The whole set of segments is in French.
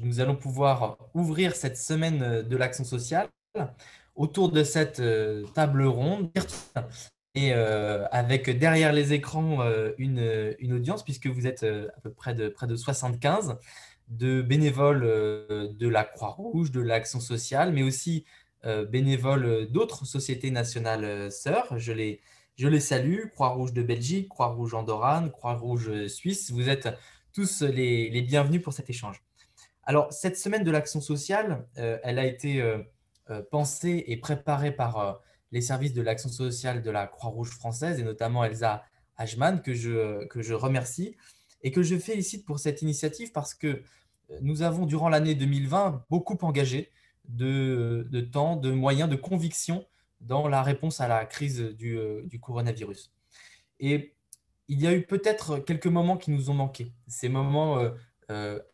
nous allons pouvoir ouvrir cette semaine de l'action sociale autour de cette table ronde virtuelle et avec derrière les écrans une audience, puisque vous êtes à peu près de 75 de bénévoles de la Croix-Rouge, de l'Action sociale, mais aussi bénévoles d'autres sociétés nationales sœurs. Je les salue, Croix-Rouge de Belgique, Croix-Rouge andorrane, Croix-Rouge suisse. Vous êtes tous les bienvenus pour cet échange. Alors, cette semaine de l'action sociale, elle a été pensée et préparée par les services de l'action sociale de la Croix-Rouge française et notamment Elsa Hajman, que je remercie et que je félicite pour cette initiative parce que nous avons, durant l'année 2020, beaucoup engagé de temps, de moyens, de conviction dans la réponse à la crise du coronavirus. Et il y a eu peut-être quelques moments qui nous ont manqué. Ces moments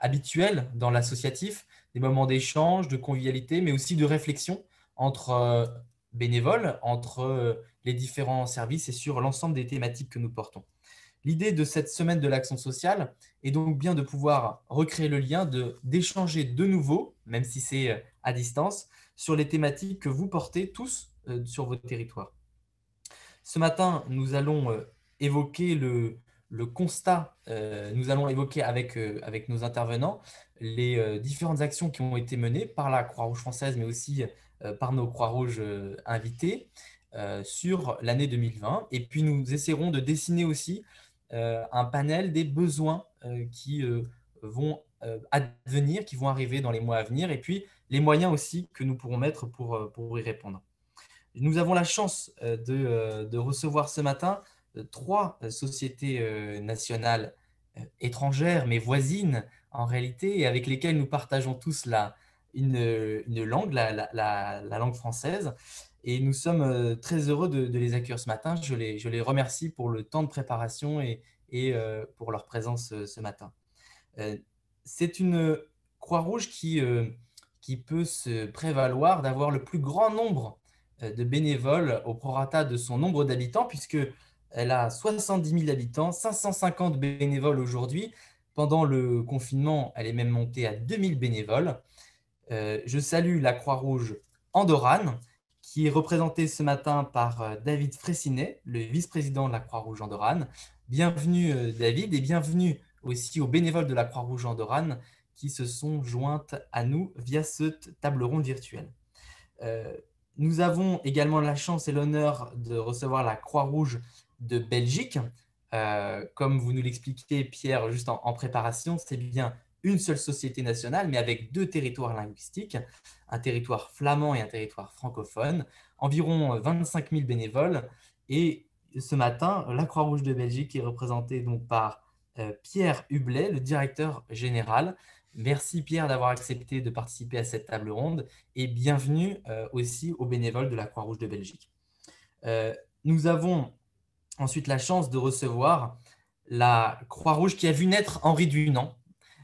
habituels dans l'associatif, des moments d'échange, de convivialité, mais aussi de réflexion entre bénévoles, entre les différents services et sur l'ensemble des thématiques que nous portons. L'idée de cette semaine de l'action sociale est donc bien de pouvoir recréer le lien, d'échanger de nouveau, même si c'est à distance, sur les thématiques que vous portez tous sur votre territoire. Ce matin, nous allons évoquer le constat, nous allons évoquer avec nos intervenants les différentes actions qui ont été menées par la Croix-Rouge française, mais aussi par nos Croix-Rouges invités sur l'année 2020. Et puis, nous essaierons de dessiner aussi un panel des besoins qui vont advenir, qui vont arriver dans les mois à venir, et puis les moyens aussi que nous pourrons mettre pour y répondre. Nous avons la chance de recevoir ce matin trois sociétés nationales étrangères, mais voisines en réalité, et avec lesquelles nous partageons tous une langue, la langue française. Et nous sommes très heureux de les accueillir ce matin. Je les remercie pour le temps de préparation et pour leur présence ce matin. Euh, C'est une Croix-Rouge qui peut se prévaloir d'avoir le plus grand nombre de bénévoles au prorata de son nombre d'habitants, puisqu'elle a 70 000 habitants, 550 bénévoles aujourd'hui. Pendant le confinement, elle est même montée à 2 000 bénévoles. Je salue la Croix-Rouge andorrane, qui est représentée ce matin par David Fraissinet, le vice-président de la Croix-Rouge andorrane. Bienvenue David, et bienvenue aussi aux bénévoles de la Croix-Rouge andorrane qui se sont jointes à nous via cette table ronde virtuelle. Euh, Nous avons également la chance et l'honneur de recevoir la Croix-Rouge de Belgique. Comme vous nous l'expliquez, Pierre, juste en préparation, c'est bien une seule société nationale, mais avec deux territoires linguistiques, un territoire flamand et un territoire francophone, environ 25 000 bénévoles. Et ce matin, la Croix-Rouge de Belgique est représentée donc par Pierre Hublet, le directeur général. Merci Pierre d'avoir accepté de participer à cette table ronde et bienvenue aussi aux bénévoles de la Croix-Rouge de Belgique. Nous avons ensuite la chance de recevoir la Croix-Rouge qui a vu naître Henri Dunant.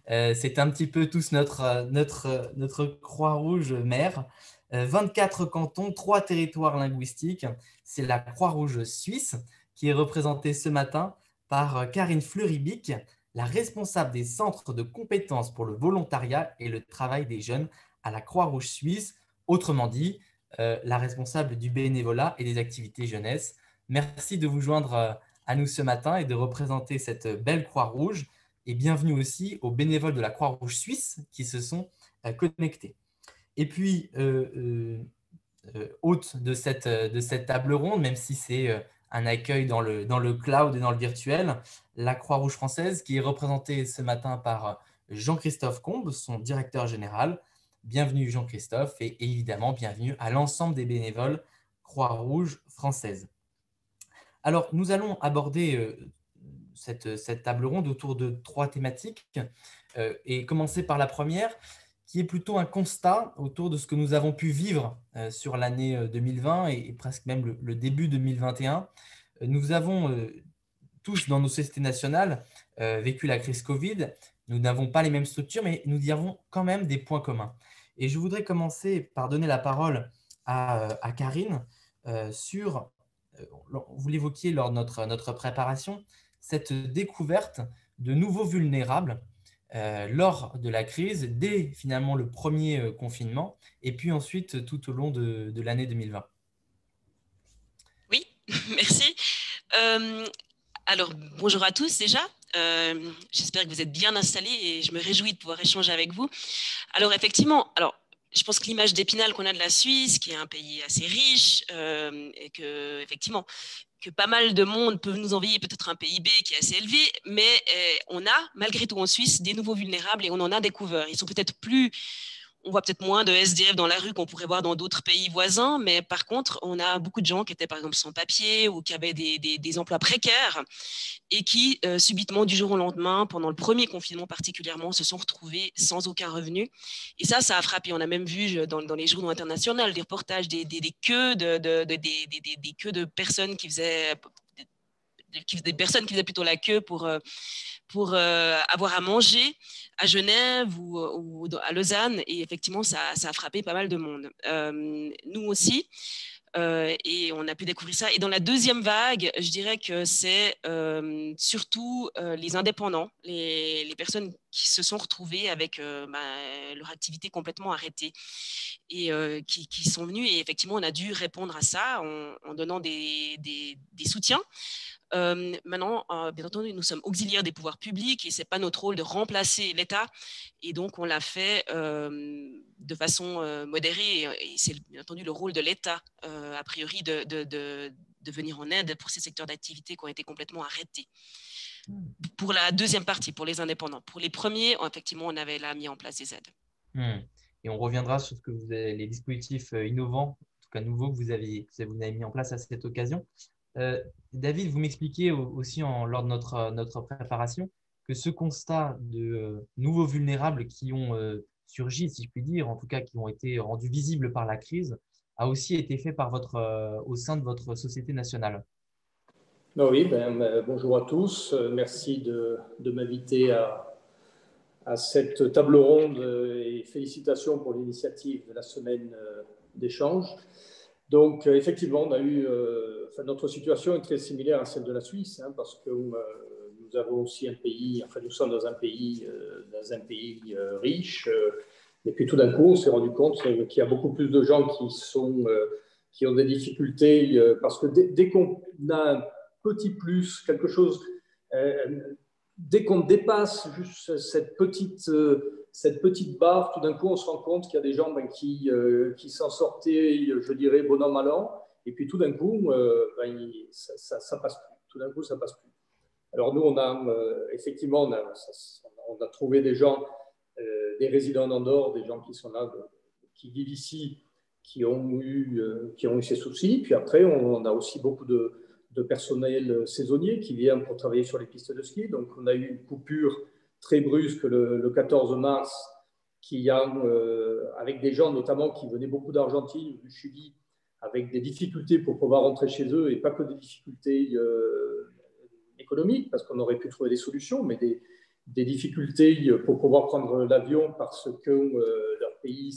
C'est un petit peu tous notre Croix-Rouge mère. 24 cantons, 3 territoires linguistiques. C'est la Croix-Rouge suisse qui est représentée ce matin par Karine Fleuribic, la responsable des centres de compétences pour le volontariat et le travail des jeunes à la Croix-Rouge suisse, autrement dit, la responsable du bénévolat et des activités jeunesse. Merci de vous joindre à nous ce matin et de représenter cette belle Croix-Rouge. Et bienvenue aussi aux bénévoles de la Croix-Rouge suisse qui se sont connectés. Et puis, hôte de cette table ronde, même si c'est un accueil dans le cloud et dans le virtuel, la Croix-Rouge française qui est représentée ce matin par Jean-Christophe Combe, son directeur général. Bienvenue Jean-Christophe et évidemment bienvenue à l'ensemble des bénévoles Croix-Rouge française. Alors, nous allons aborder cette table ronde autour de 3 thématiques et commencer par la première, qui est plutôt un constat autour de ce que nous avons pu vivre sur l'année 2020 et presque même le début 2021. Nous avons tous dans nos sociétés nationales vécu la crise Covid. Nous n'avons pas les mêmes structures, mais nous y avons quand même des points communs. Et je voudrais commencer par donner la parole à Karine sur, vous l'évoquiez lors de notre préparation, cette découverte de nouveaux vulnérables lors de la crise, dès finalement le premier confinement, et puis ensuite tout au long de l'année 2020. Oui, merci. Euh, alors, bonjour à tous déjà. J'espère que vous êtes bien installés et je me réjouis de pouvoir échanger avec vous. Alors, effectivement, je pense que l'image d'Épinal qu'on a de la Suisse, qui est un pays assez riche, et que, effectivement, que pas mal de monde peut nous envier peut-être un PIB qui est assez élevé, mais on a, malgré tout en Suisse, des nouveaux vulnérables et on en a découvert. Ils sont peut-être plus on voit peut-être moins de SDF dans la rue qu'on pourrait voir dans d'autres pays voisins, mais par contre, on a beaucoup de gens qui étaient par exemple sans papier ou qui avaient des emplois précaires et qui, subitement, du jour au lendemain, pendant le premier confinement particulièrement, se sont retrouvés sans aucun revenu. Et ça a frappé. On a même vu dans les journaux internationaux des reportages des queues des queues de personnes qui faisaient des personnes qui faisaient plutôt la queue pour avoir à manger à Genève ou à Lausanne. Et effectivement, ça a frappé pas mal de monde. Nous aussi. Et on a pu découvrir ça. Et dans la deuxième vague, je dirais que c'est surtout les indépendants, les personnes qui se sont retrouvées avec leur activité complètement arrêtée et qui sont venues. Et effectivement, on a dû répondre à ça en donnant des soutiens. Maintenant, bien entendu, nous sommes auxiliaires des pouvoirs publics et ce n'est pas notre rôle de remplacer l'État. Et donc, on l'a fait de façon modérée. Et c'est bien entendu le rôle de l'État, a priori, de venir en aide pour ces secteurs d'activité qui ont été complètement arrêtés. Pour la deuxième partie, pour les indépendants. Pour les premiers, effectivement, on avait là mis en place des aides. Et on reviendra sur ce que les dispositifs innovants, en tout cas nouveaux, que vous avez mis en place à cette occasion. David, vous m'expliquiez aussi lors de notre préparation que ce constat de nouveaux vulnérables qui ont surgi, si je puis dire, en tout cas qui ont été rendus visibles par la crise, a aussi été fait au sein de votre société nationale. Oui, bonjour à tous. Merci de m'inviter à cette table ronde et félicitations pour l'initiative de la semaine d'échange. Donc, effectivement, on a eu, notre situation est très similaire à celle de la Suisse, hein, parce que nous avons aussi un pays, nous sommes dans un pays riche, et puis tout d'un coup, on s'est rendu compte qu'il y a beaucoup plus de gens qui ont des difficultés, parce que dès qu'on a un petit plus, quelque chose, dès qu'on dépasse juste cette petite barre, tout d'un coup, on se rend compte qu'il y a des gens qui s'en sortaient, je dirais, bon an, mal an, et puis tout d'un coup, ça passe plus. Tout d'un coup, ça passe plus. Alors nous, effectivement, on a trouvé des gens, des résidents en Andorre, des gens qui sont là, qui vivent ici, qui ont eu ces soucis. Puis après, on a aussi beaucoup de personnel saisonnier qui vient pour travailler sur les pistes de ski. Donc, on a eu une coupure très brusque le 14 mars, avec des gens notamment qui venaient beaucoup d'Argentine ou du Chili, avec des difficultés pour pouvoir rentrer chez eux, et pas que des difficultés économiques, parce qu'on aurait pu trouver des solutions, mais des difficultés pour pouvoir prendre l'avion parce que leur pays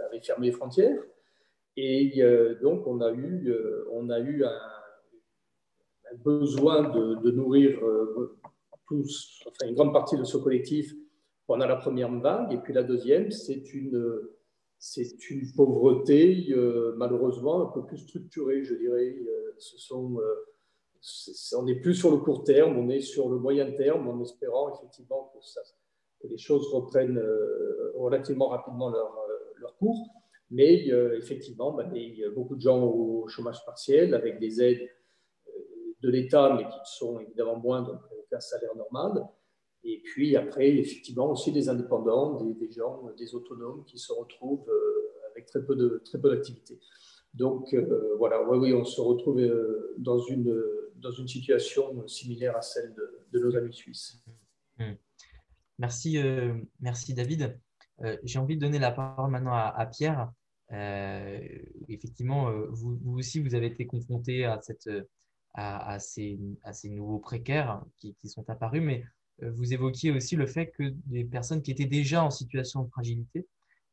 avait fermé les frontières. Et donc, on a eu un besoin de nourrir une grande partie de ce collectif pendant la première vague. Et puis la deuxième, c'est une pauvreté malheureusement un peu plus structurée, je dirais. On n'est plus sur le court terme, on est sur le moyen terme, en espérant effectivement que les choses reprennent relativement rapidement leur cours. Mais effectivement, il y a beaucoup de gens au chômage partiel avec des aides de l'État, mais qui sont évidemment moindres qu'un salaire normal. Et puis après, effectivement, aussi des indépendants, des gens, des autonomes qui se retrouvent avec très peu d'activité. Donc voilà, oui, on se retrouve dans une situation similaire à celle de nos amis suisses. Merci, merci David. J'ai envie de donner la parole maintenant à Pierre. Effectivement, vous aussi, vous avez été confronté à ces nouveaux précaires qui sont apparus, mais vous évoquiez aussi le fait que des personnes qui étaient déjà en situation de fragilité,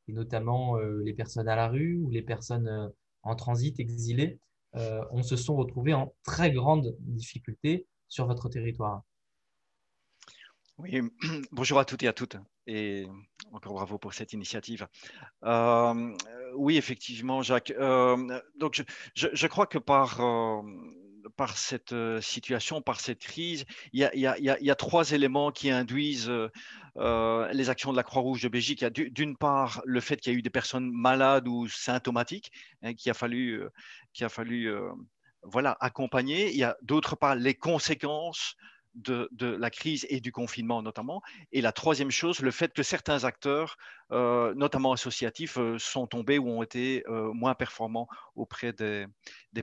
et notamment les personnes à la rue ou les personnes en transit, exilées, on se sont retrouvées en très grande difficulté sur votre territoire. Oui, bonjour à toutes et à toutes, et encore bravo pour cette initiative. Oui, effectivement, Jacques. Donc, je crois que par cette situation, par cette crise, il y a trois éléments qui induisent les actions de la Croix-Rouge de Belgique. Il y a d'une part le fait qu'il y a eu des personnes malades ou symptomatiques, hein, qu'il a fallu voilà, accompagner. Il y a d'autre part les conséquences de la crise et du confinement notamment. Et la troisième chose, le fait que certains acteurs, notamment associatifs, sont tombés ou ont été moins performants auprès des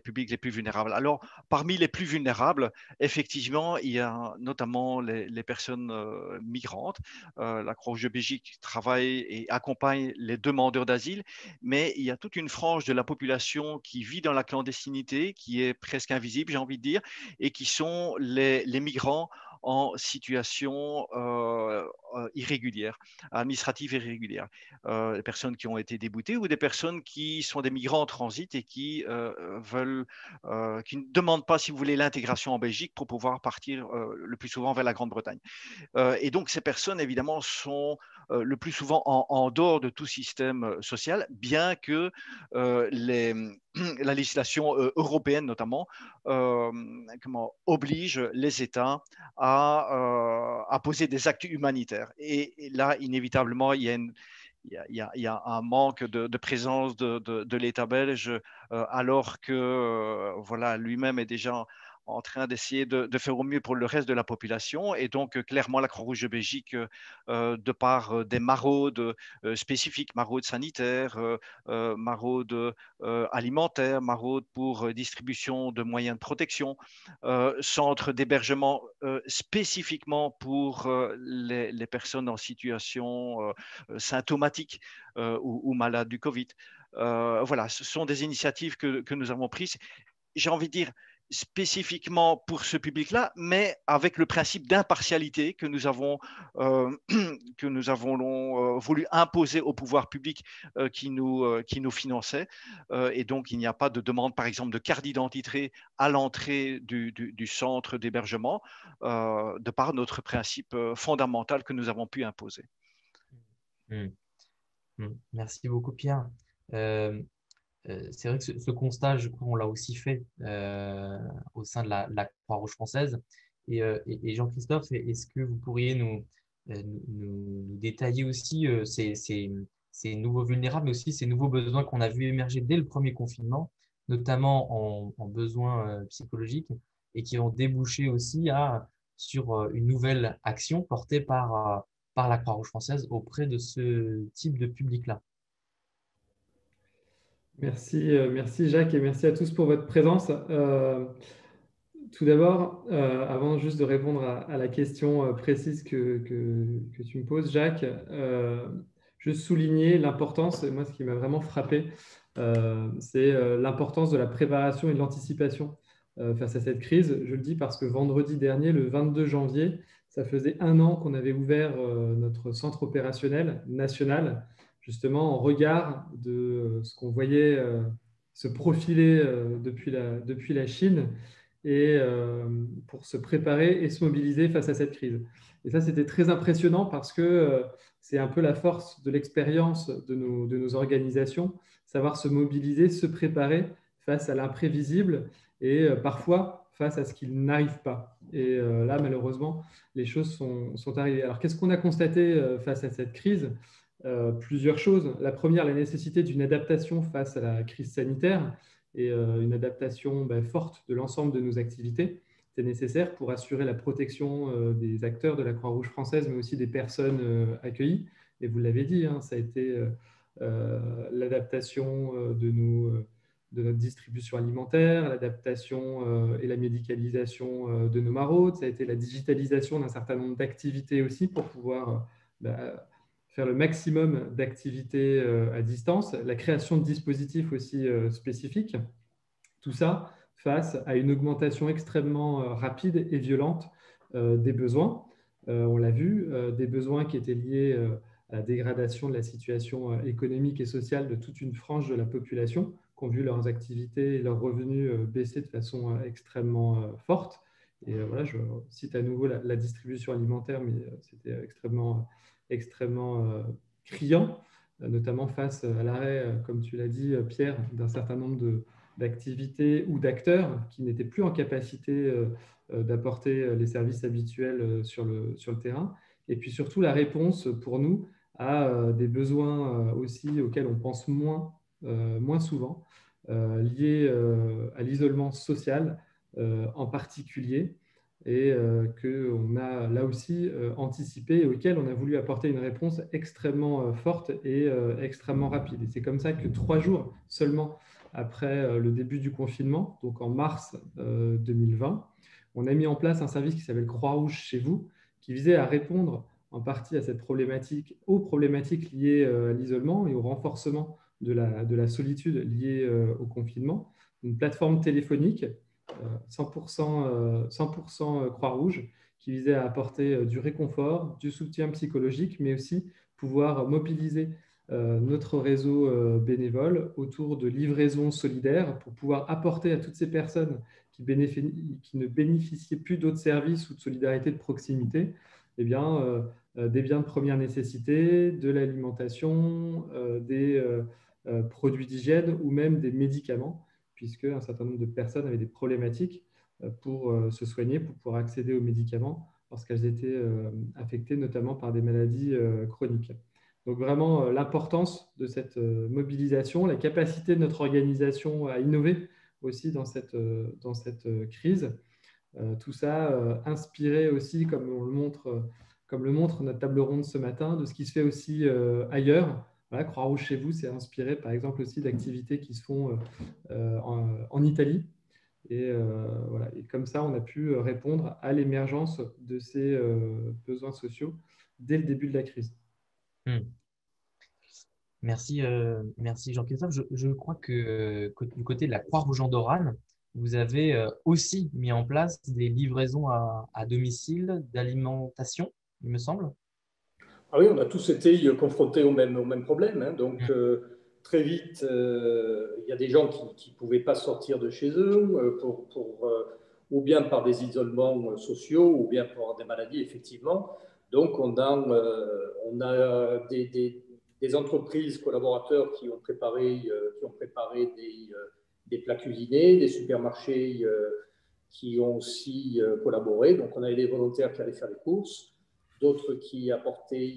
publics les plus vulnérables. Alors, parmi les plus vulnérables, effectivement, il y a notamment les personnes migrantes. La Croix-Rouge de Belgique travaille et accompagne les demandeurs d'asile, mais il y a toute une frange de la population qui vit dans la clandestinité, qui est presque invisible, j'ai envie de dire, et qui sont les migrants en situation irrégulière, administrative irrégulière. Des personnes qui ont été déboutées ou des personnes qui sont des migrants en transit et qui qui ne demandent pas, si vous voulez, l'intégration en Belgique pour pouvoir partir le plus souvent vers la Grande-Bretagne. Et donc, ces personnes, évidemment, sont le plus souvent en dehors de tout système social, bien que la législation européenne, notamment, oblige les États à poser des actes humanitaires. Et là, inévitablement, il y a un manque de présence de l'État belge, alors que voilà, lui-même est déjà en train d'essayer de faire au mieux pour le reste de la population. Et donc, clairement, la Croix-Rouge de Belgique, de par des maraudes spécifiques, maraudes sanitaires, maraudes alimentaires, maraudes pour distribution de moyens de protection, centres d'hébergement spécifiquement pour les personnes en situation symptomatiques ou malades du Covid. Voilà, ce sont des initiatives que nous avons prises. J'ai envie de dire, spécifiquement pour ce public-là, mais avec le principe d'impartialité que nous avons voulu imposer au pouvoir public qui nous finançait. Et donc, il n'y a pas de demande, par exemple, de carte d'identité à l'entrée du centre d'hébergement, de par notre principe fondamental que nous avons pu imposer. Mmh. Mmh. Merci beaucoup, Pierre. Euh, c'est vrai que ce constat, je crois, on l'a aussi fait au sein de la Croix-Rouge française. Et Jean-Christophe, est-ce que vous pourriez nous détailler aussi ces nouveaux vulnérables, mais aussi ces nouveaux besoins qu'on a vu émerger dès le premier confinement, notamment en besoins psychologiques, et qui ont débouché aussi sur une nouvelle action portée par la Croix-Rouge française auprès de ce type de public-là? Merci Jacques et merci à tous pour votre présence. Tout d'abord, avant juste de répondre à la question précise que tu me poses, Jacques, juste souligner l'importance, et moi ce qui m'a vraiment frappé, c'est l'importance de la préparation et de l'anticipation face à cette crise. Je le dis parce que vendredi dernier, le 22 janvier, ça faisait 1 an qu'on avait ouvert notre centre opérationnel national, justement en regard de ce qu'on voyait se profiler depuis la Chine et pour se préparer et se mobiliser face à cette crise. Et ça, c'était très impressionnant parce que c'est un peu la force de l'expérience de nos organisations, savoir se mobiliser, se préparer face à l'imprévisible et parfois face à ce qui n'arrive pas. Et là, malheureusement, les choses sont arrivées. Alors, qu'est-ce qu'on a constaté face à cette crise? Plusieurs choses. La première, la nécessité d'une adaptation face à la crise sanitaire et une adaptation forte de l'ensemble de nos activités. C'est nécessaire pour assurer la protection des acteurs de la Croix-Rouge française, mais aussi des personnes accueillies. Et vous l'avez dit, hein, ça a été l'adaptation de notre distribution alimentaire, l'adaptation et la médicalisation de nos maraudes. Ça a été la digitalisation d'un certain nombre d'activités aussi pour pouvoir faire le maximum d'activités à distance, la création de dispositifs aussi spécifiques. Tout ça face à une augmentation extrêmement rapide et violente des besoins. On l'a vu, des besoins qui étaient liés à la dégradation de la situation économique et sociale de toute une frange de la population, qui ont vu leurs activités et leurs revenus baisser de façon extrêmement forte. Et voilà, je cite à nouveau la distribution alimentaire, mais c'était extrêmement criant, notamment face à l'arrêt, comme tu l'as dit, Pierre, d'un certain nombre d'activités ou d'acteurs qui n'étaient plus en capacité d'apporter les services habituels sur le terrain. Et puis surtout la réponse pour nous à des besoins aussi auxquels on pense moins souvent, liés à l'isolement social en particulier, et qu'on a là aussi anticipé et auquel on a voulu apporter une réponse extrêmement forte et extrêmement rapide. Et c'est comme ça que 3 jours seulement après le début du confinement, donc en mars 2020, on a mis en place un service qui s'appelle Croix-Rouge chez vous, qui visait à répondre en partie à cette problématique, aux problématiques liées à l'isolement et au renforcement de la solitude liée au confinement. Une plateforme téléphonique 100% Croix-Rouge qui visait à apporter du réconfort, du soutien psychologique, mais aussi pouvoir mobiliser notre réseau bénévole autour de livraisons solidaires pour pouvoir apporter à toutes ces personnes qui ne bénéficiaient plus d'autres services ou de solidarité de proximité, eh bien, des biens de première nécessité, de l'alimentation, des produits d'hygiène ou même des médicaments, puisque un certain nombre de personnes avaient des problématiques pour se soigner, pour pouvoir accéder aux médicaments lorsqu'elles étaient affectées notamment par des maladies chroniques. Donc vraiment l'importance de cette mobilisation, la capacité de notre organisation à innover aussi dans cette crise. Tout ça inspiré aussi, comme le montre notre table ronde ce matin, de ce qui se fait aussi ailleurs. Voilà, Croix-Rouge chez vous, c'est inspiré par exemple aussi d'activités qui se font en Italie. Et, voilà. Et comme ça, on a pu répondre à l'émergence de ces besoins sociaux dès le début de la crise. Merci, merci Jean-Christophe. Je crois que du côté de la Croix-Rouge en Orane, vous avez aussi mis en place des livraisons à domicile d'alimentation, il me semble. Ah oui, on a tous été confrontés au même problème. Hein. Donc, très vite, il y a des gens qui ne pouvaient pas sortir de chez eux, ou bien par des isolements sociaux, ou bien pour des maladies, effectivement. Donc, on a des entreprises, collaborateurs qui ont préparé des plats cuisinés, des supermarchés qui ont aussi collaboré. Donc, on avait des volontaires qui allaient faire les courses, d'autres qui apportaient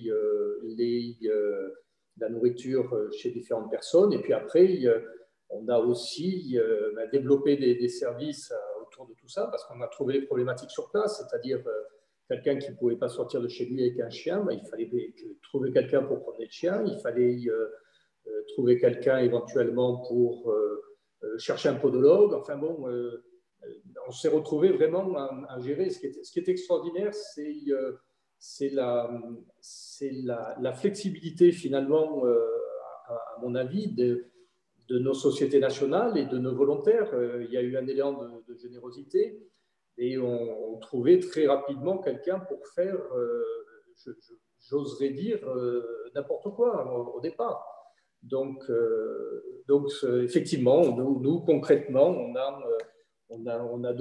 la nourriture chez différentes personnes. Et puis après, on a aussi développé des services autour de tout ça, parce qu'on a trouvé les problématiques sur place, c'est-à-dire quelqu'un qui ne pouvait pas sortir de chez lui avec un chien, il fallait trouver quelqu'un pour promener le chien, il fallait trouver quelqu'un éventuellement pour chercher un podologue. Enfin bon, on s'est retrouvé vraiment à gérer. Ce qui est extraordinaire, c'est la flexibilité finalement, à mon avis, de nos sociétés nationales et de nos volontaires. Il y a eu un élan de générosité et on trouvait très rapidement quelqu'un pour faire, j'oserais dire, n'importe quoi au départ. Donc effectivement, nous concrètement, on a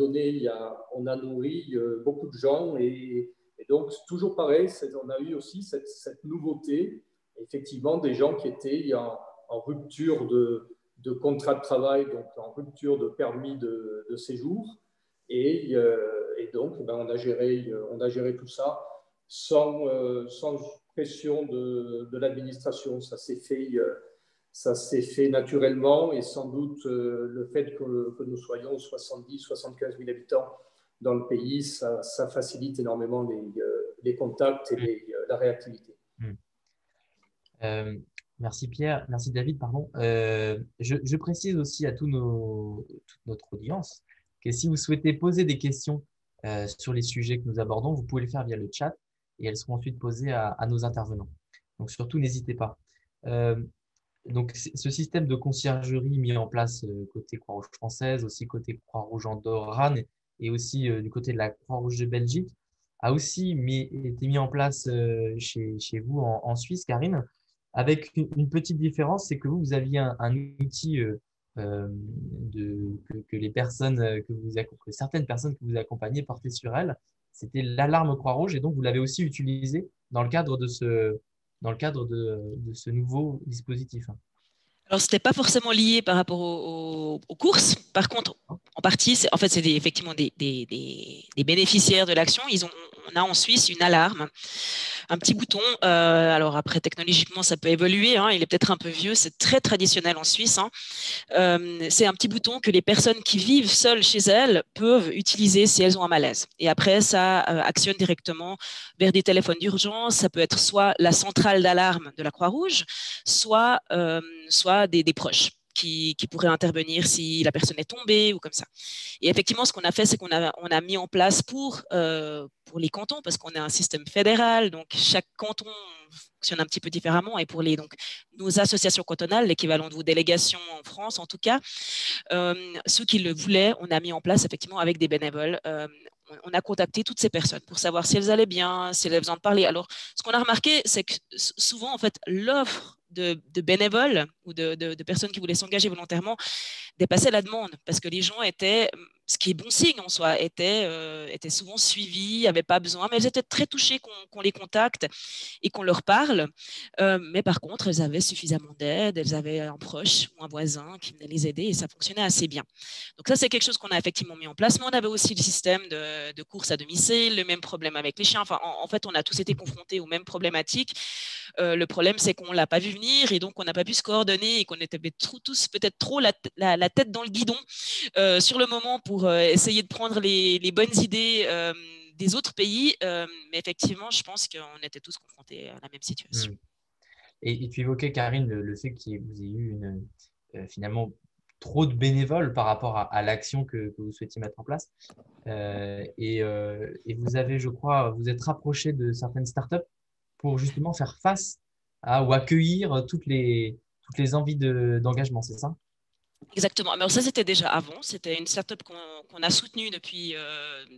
nourri beaucoup de gens et donc, toujours pareil, on a eu aussi cette nouveauté, effectivement, des gens qui étaient en rupture de contrat de travail, donc en rupture de permis de séjour. Et donc, on a géré tout ça sans pression de l'administration. Ça s'est fait naturellement, et sans doute le fait que nous soyons 70-75 000 habitants dans le pays, ça facilite énormément les contacts et la réactivité. Merci Pierre, merci David, pardon. Je précise aussi à toute notre audience que si vous souhaitez poser des questions sur les sujets que nous abordons, vous pouvez le faire via le chat et elles seront ensuite posées à nos intervenants. Donc surtout, n'hésitez pas. Donc ce système de conciergerie mis en place côté Croix-Rouge française, aussi côté Croix-Rouge en Orane et aussi du côté de la Croix-Rouge de Belgique, a aussi été mis en place chez vous en Suisse, Karine, avec une petite différence, c'est que vous aviez un outil que les personnes que certaines personnes que vous accompagnez portaient sur elles, c'était l'alarme Croix-Rouge, et donc vous l'avez aussi utilisé dans le cadre de ce nouveau dispositif. Alors, ce n'était pas forcément lié par rapport aux courses. Par contre, en partie, en fait, c'est effectivement des bénéficiaires de l'action. On a en Suisse une alarme, un petit bouton. Alors après, technologiquement, ça peut évoluer. Hein, il est peut-être un peu vieux. C'est très traditionnel en Suisse. Hein. C'est un petit bouton que les personnes qui vivent seules chez elles peuvent utiliser si elles ont un malaise. Et après, ça actionne directement vers des téléphones d'urgence. Ça peut être soit la centrale d'alarme de la Croix-Rouge, soit des proches qui pourraient intervenir si la personne est tombée ou comme ça. Et effectivement, ce qu'on a fait, c'est qu'on a mis en place pour les cantons, parce qu'on est un système fédéral, donc chaque canton fonctionne un petit peu différemment. Et pour nos associations cantonales, l'équivalent de vos délégations en France en tout cas, ceux qui le voulaient, on a mis en place effectivement avec des bénévoles. On a contacté toutes ces personnes pour savoir si elles allaient bien, si elles avaient besoin de parler. Alors, ce qu'on a remarqué, c'est que souvent, en fait, l'offre de bénévoles ou de personnes qui voulaient s'engager volontairement dépassait la demande, parce que les gens étaient, ce qui est bon signe en soi, étaient souvent suivis, n'avaient pas besoin, mais elles étaient très touchées qu'on les contacte et qu'on leur parle. Mais par contre, elles avaient suffisamment d'aide, elles avaient un proche ou un voisin qui venait les aider et ça fonctionnait assez bien. Donc ça, c'est quelque chose qu'on a effectivement mis en place, mais on avait aussi le système de course à domicile, le même problème avec les chiens. Enfin, en fait, on a tous été confrontés aux mêmes problématiques. Le problème, c'est qu'on ne l'a pas vu venir et donc on n'a pas pu se coordonner et qu'on était tous peut-être trop la tête dans le guidon sur le moment pour essayer de prendre les bonnes idées des autres pays. Mais effectivement, je pense qu'on était tous confrontés à la même situation. Et tu évoquais, Karine, le fait que vous ayez eu finalement trop de bénévoles par rapport à l'action que vous souhaitiez mettre en place. Et vous avez, je crois, vous êtes rapproché de certaines startups pour justement faire face ou accueillir toutes les envies d'engagement, c'est ça? Exactement. Alors ça, c'était déjà avant. C'était une startup qu'on a soutenue depuis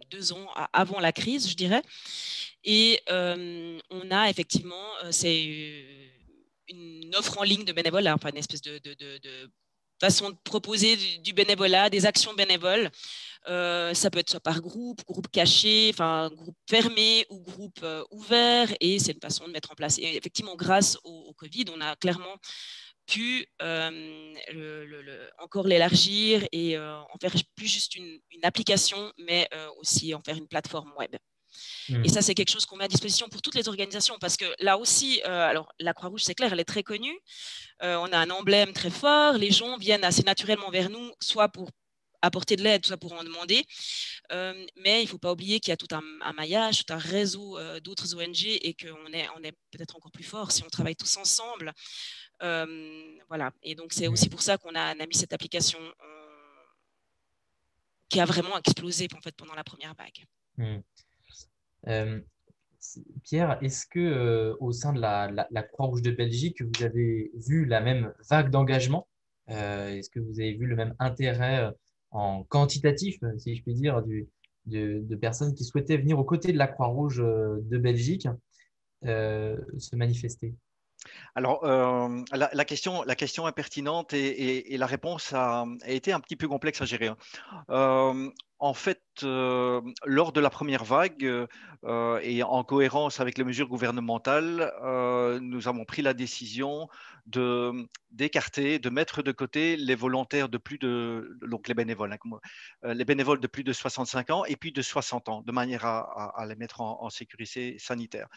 2 ans avant la crise, je dirais. Et on a effectivement, c'est une offre en ligne de bénévolat, enfin une espèce de façon de proposer du bénévolat, des actions bénévoles. Ça peut être soit par groupe caché, enfin groupe fermé ou groupe ouvert, et c'est une façon de mettre en place. Et effectivement, grâce au Covid, on a clairement pu encore l'élargir et en faire plus juste une application, mais aussi en faire une plateforme web. Et ça, c'est quelque chose qu'on met à disposition pour toutes les organisations, parce que là aussi, alors la Croix-Rouge, c'est clair, elle est très connue. On a un emblème très fort. Les gens viennent assez naturellement vers nous, soit pour apporter de l'aide, soit pour en demander. Mais il ne faut pas oublier qu'il y a tout un maillage, tout un réseau d'autres ONG et qu'on est peut-être encore plus fort si on travaille tous ensemble. Voilà. Et donc, c'est aussi pour ça qu'on a mis cette application qui a vraiment explosé en fait, pendant la première vague. Pierre, est-ce que au sein de la Croix-Rouge de Belgique, vous avez vu la même vague d'engagement? Est-ce que vous avez vu le même intérêt en quantitatif, si je puis dire, de personnes qui souhaitaient venir aux côtés de la Croix-Rouge de Belgique se manifester? Alors, la question est pertinente et la réponse a été un petit peu complexe à gérer. En fait, lors de la première vague et en cohérence avec les mesures gouvernementales, nous avons pris la décision d'écarter, de mettre de côté les volontaires donc les bénévoles, les bénévoles de plus de 65 ans et puis de 60 ans, de manière à les mettre en sécurité sanitaire.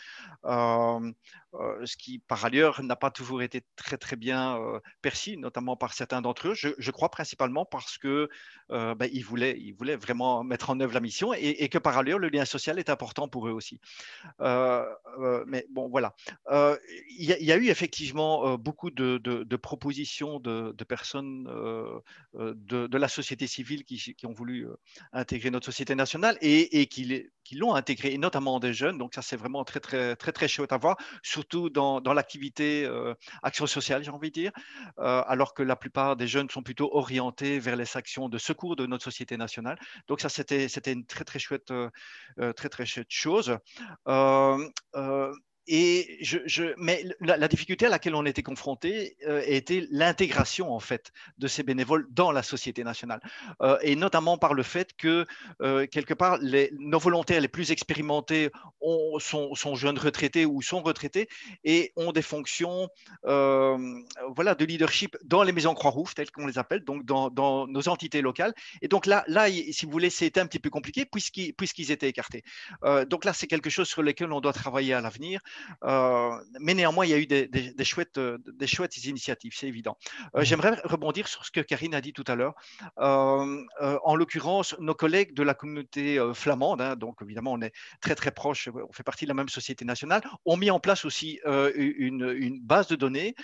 Ce qui, par ailleurs, n'a pas toujours été très, très bien perçu, notamment par certains d'entre eux. Je crois principalement parce que ils voulaient vraiment mettre en œuvre la mission et que, par ailleurs, le lien social est important pour eux aussi. Mais bon, voilà. Il y a eu effectivement beaucoup de propositions de personnes de la société civile qui ont voulu intégrer notre société nationale et qui l'ont intégré, et notamment des jeunes. Donc ça, c'est vraiment très, très, très, très chouette à voir, surtout dans l'activité action sociale, j'ai envie de dire, alors que la plupart des jeunes sont plutôt orientés vers les actions de secours de notre société nationale. Donc ça, c'était une très, très chouette chose. mais la difficulté à laquelle on était confronté était l'intégration en fait de ces bénévoles dans la société nationale, et notamment par le fait que quelque part nos volontaires les plus expérimentés sont jeunes retraités ou sont retraités et ont des fonctions voilà, de leadership dans les maisons Croix-Rouge telles qu'on les appelle, donc dans nos entités locales. Et donc là, si vous voulez, c'était un petit peu compliqué puisqu'ils étaient écartés. Donc là, c'est quelque chose sur lequel on doit travailler à l'avenir. Mais néanmoins, il y a eu des chouettes initiatives, c'est évident. J'aimerais rebondir sur ce que Karine a dit tout à l'heure. En l'occurrence, nos collègues de la communauté flamande, hein, donc évidemment, on est très très proche, on fait partie de la même société nationale, ont mis en place aussi une base de données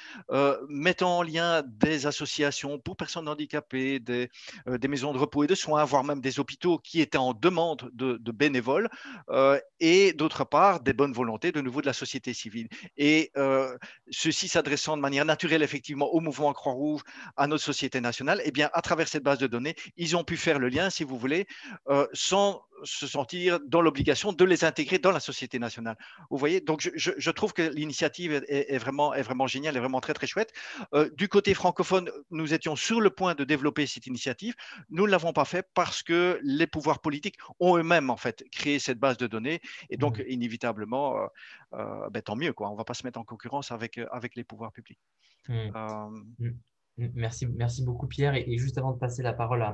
mettant en lien des associations pour personnes handicapées, des maisons de repos et de soins, voire même des hôpitaux qui étaient en demande de bénévoles, et d'autre part des bonnes volontés de nouveau de la société civile. Et ceci s'adressant de manière naturelle effectivement au mouvement Croix-Rouge, à notre société nationale, et bien à travers cette base de données, ils ont pu faire le lien, si vous voulez, sans se sentir dans l'obligation de les intégrer dans la société nationale. Vous voyez, donc je trouve que l'initiative est vraiment géniale, est vraiment très très chouette. Du côté francophone, nous étions sur le point de développer cette initiative. Nous ne l'avons pas fait parce que les pouvoirs politiques ont eux-mêmes en fait créé cette base de données, et donc inévitablement, tant mieux quoi. On ne va pas se mettre en concurrence avec les pouvoirs publics. Merci beaucoup Pierre. Et juste avant de passer la parole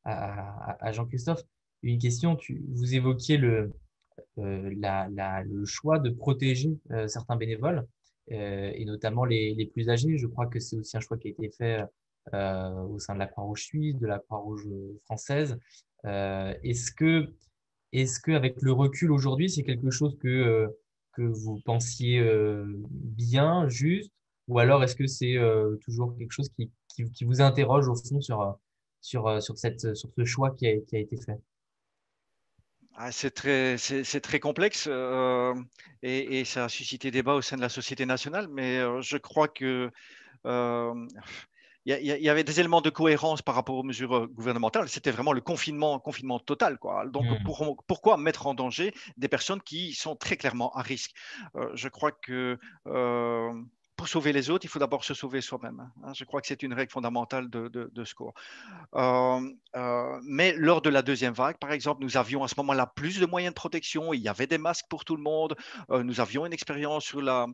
à Jean-Christophe, une question. Vous évoquiez le choix de protéger certains bénévoles, et notamment les plus âgés. Je crois que c'est aussi un choix qui a été fait au sein de la Croix-Rouge suisse, de la Croix-Rouge française. Est-ce que avec le recul aujourd'hui, c'est quelque chose que vous pensiez bien, juste, ou alors est-ce que c'est toujours quelque chose qui vous interroge au fond sur ce choix qui a été fait? C'est très complexe, et ça a suscité débat au sein de la société nationale, mais je crois que il y avait des éléments de cohérence par rapport aux mesures gouvernementales. C'était vraiment le confinement total, quoi. Donc, pourquoi mettre en danger des personnes qui sont très clairement à risque? Je crois que pour sauver les autres, il faut d'abord se sauver soi-même, hein. Je crois que c'est une règle fondamentale de ce cours. Mais lors de la deuxième vague, par exemple, nous avions à ce moment-là plus de moyens de protection. Il y avait des masques pour tout le monde. Nous avions une expérience sur la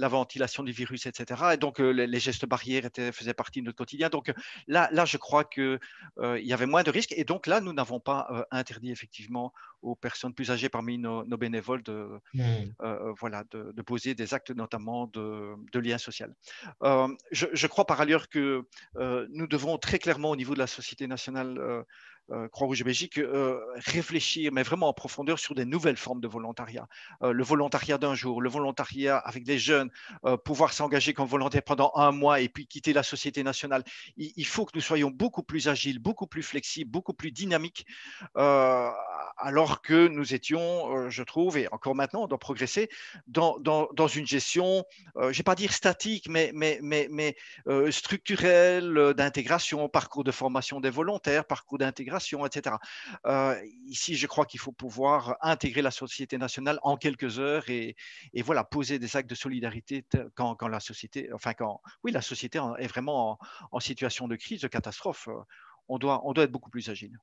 ventilation du virus, etc. Et donc, les gestes barrières faisaient partie de notre quotidien. Donc là je crois qu'il y avait moins de risques. Et donc là, nous n'avons pas interdit effectivement aux personnes plus âgées parmi nos bénévoles de poser des actes notamment de lien social. Je crois par ailleurs que nous devons très clairement au niveau de la Société nationale Croix-Rouge de Belgique réfléchir, mais vraiment en profondeur, sur des nouvelles formes de volontariat. Le volontariat d'un jour, le volontariat avec des jeunes, pouvoir s'engager comme volontaire pendant un mois et puis quitter la Société nationale. Il faut que nous soyons beaucoup plus agiles, beaucoup plus flexibles, beaucoup plus dynamiques, alors que nous étions, je trouve, et encore maintenant, on doit progresser dans une gestion, je ne vais pas dire statique, mais structurelle, d'intégration, parcours de formation des volontaires, parcours d'intégration, etc. Ici, je crois qu'il faut pouvoir intégrer la société nationale en quelques heures et voilà, poser des actes de solidarité quand la société, la société est vraiment en situation de crise, de catastrophe. On doit être beaucoup plus agile.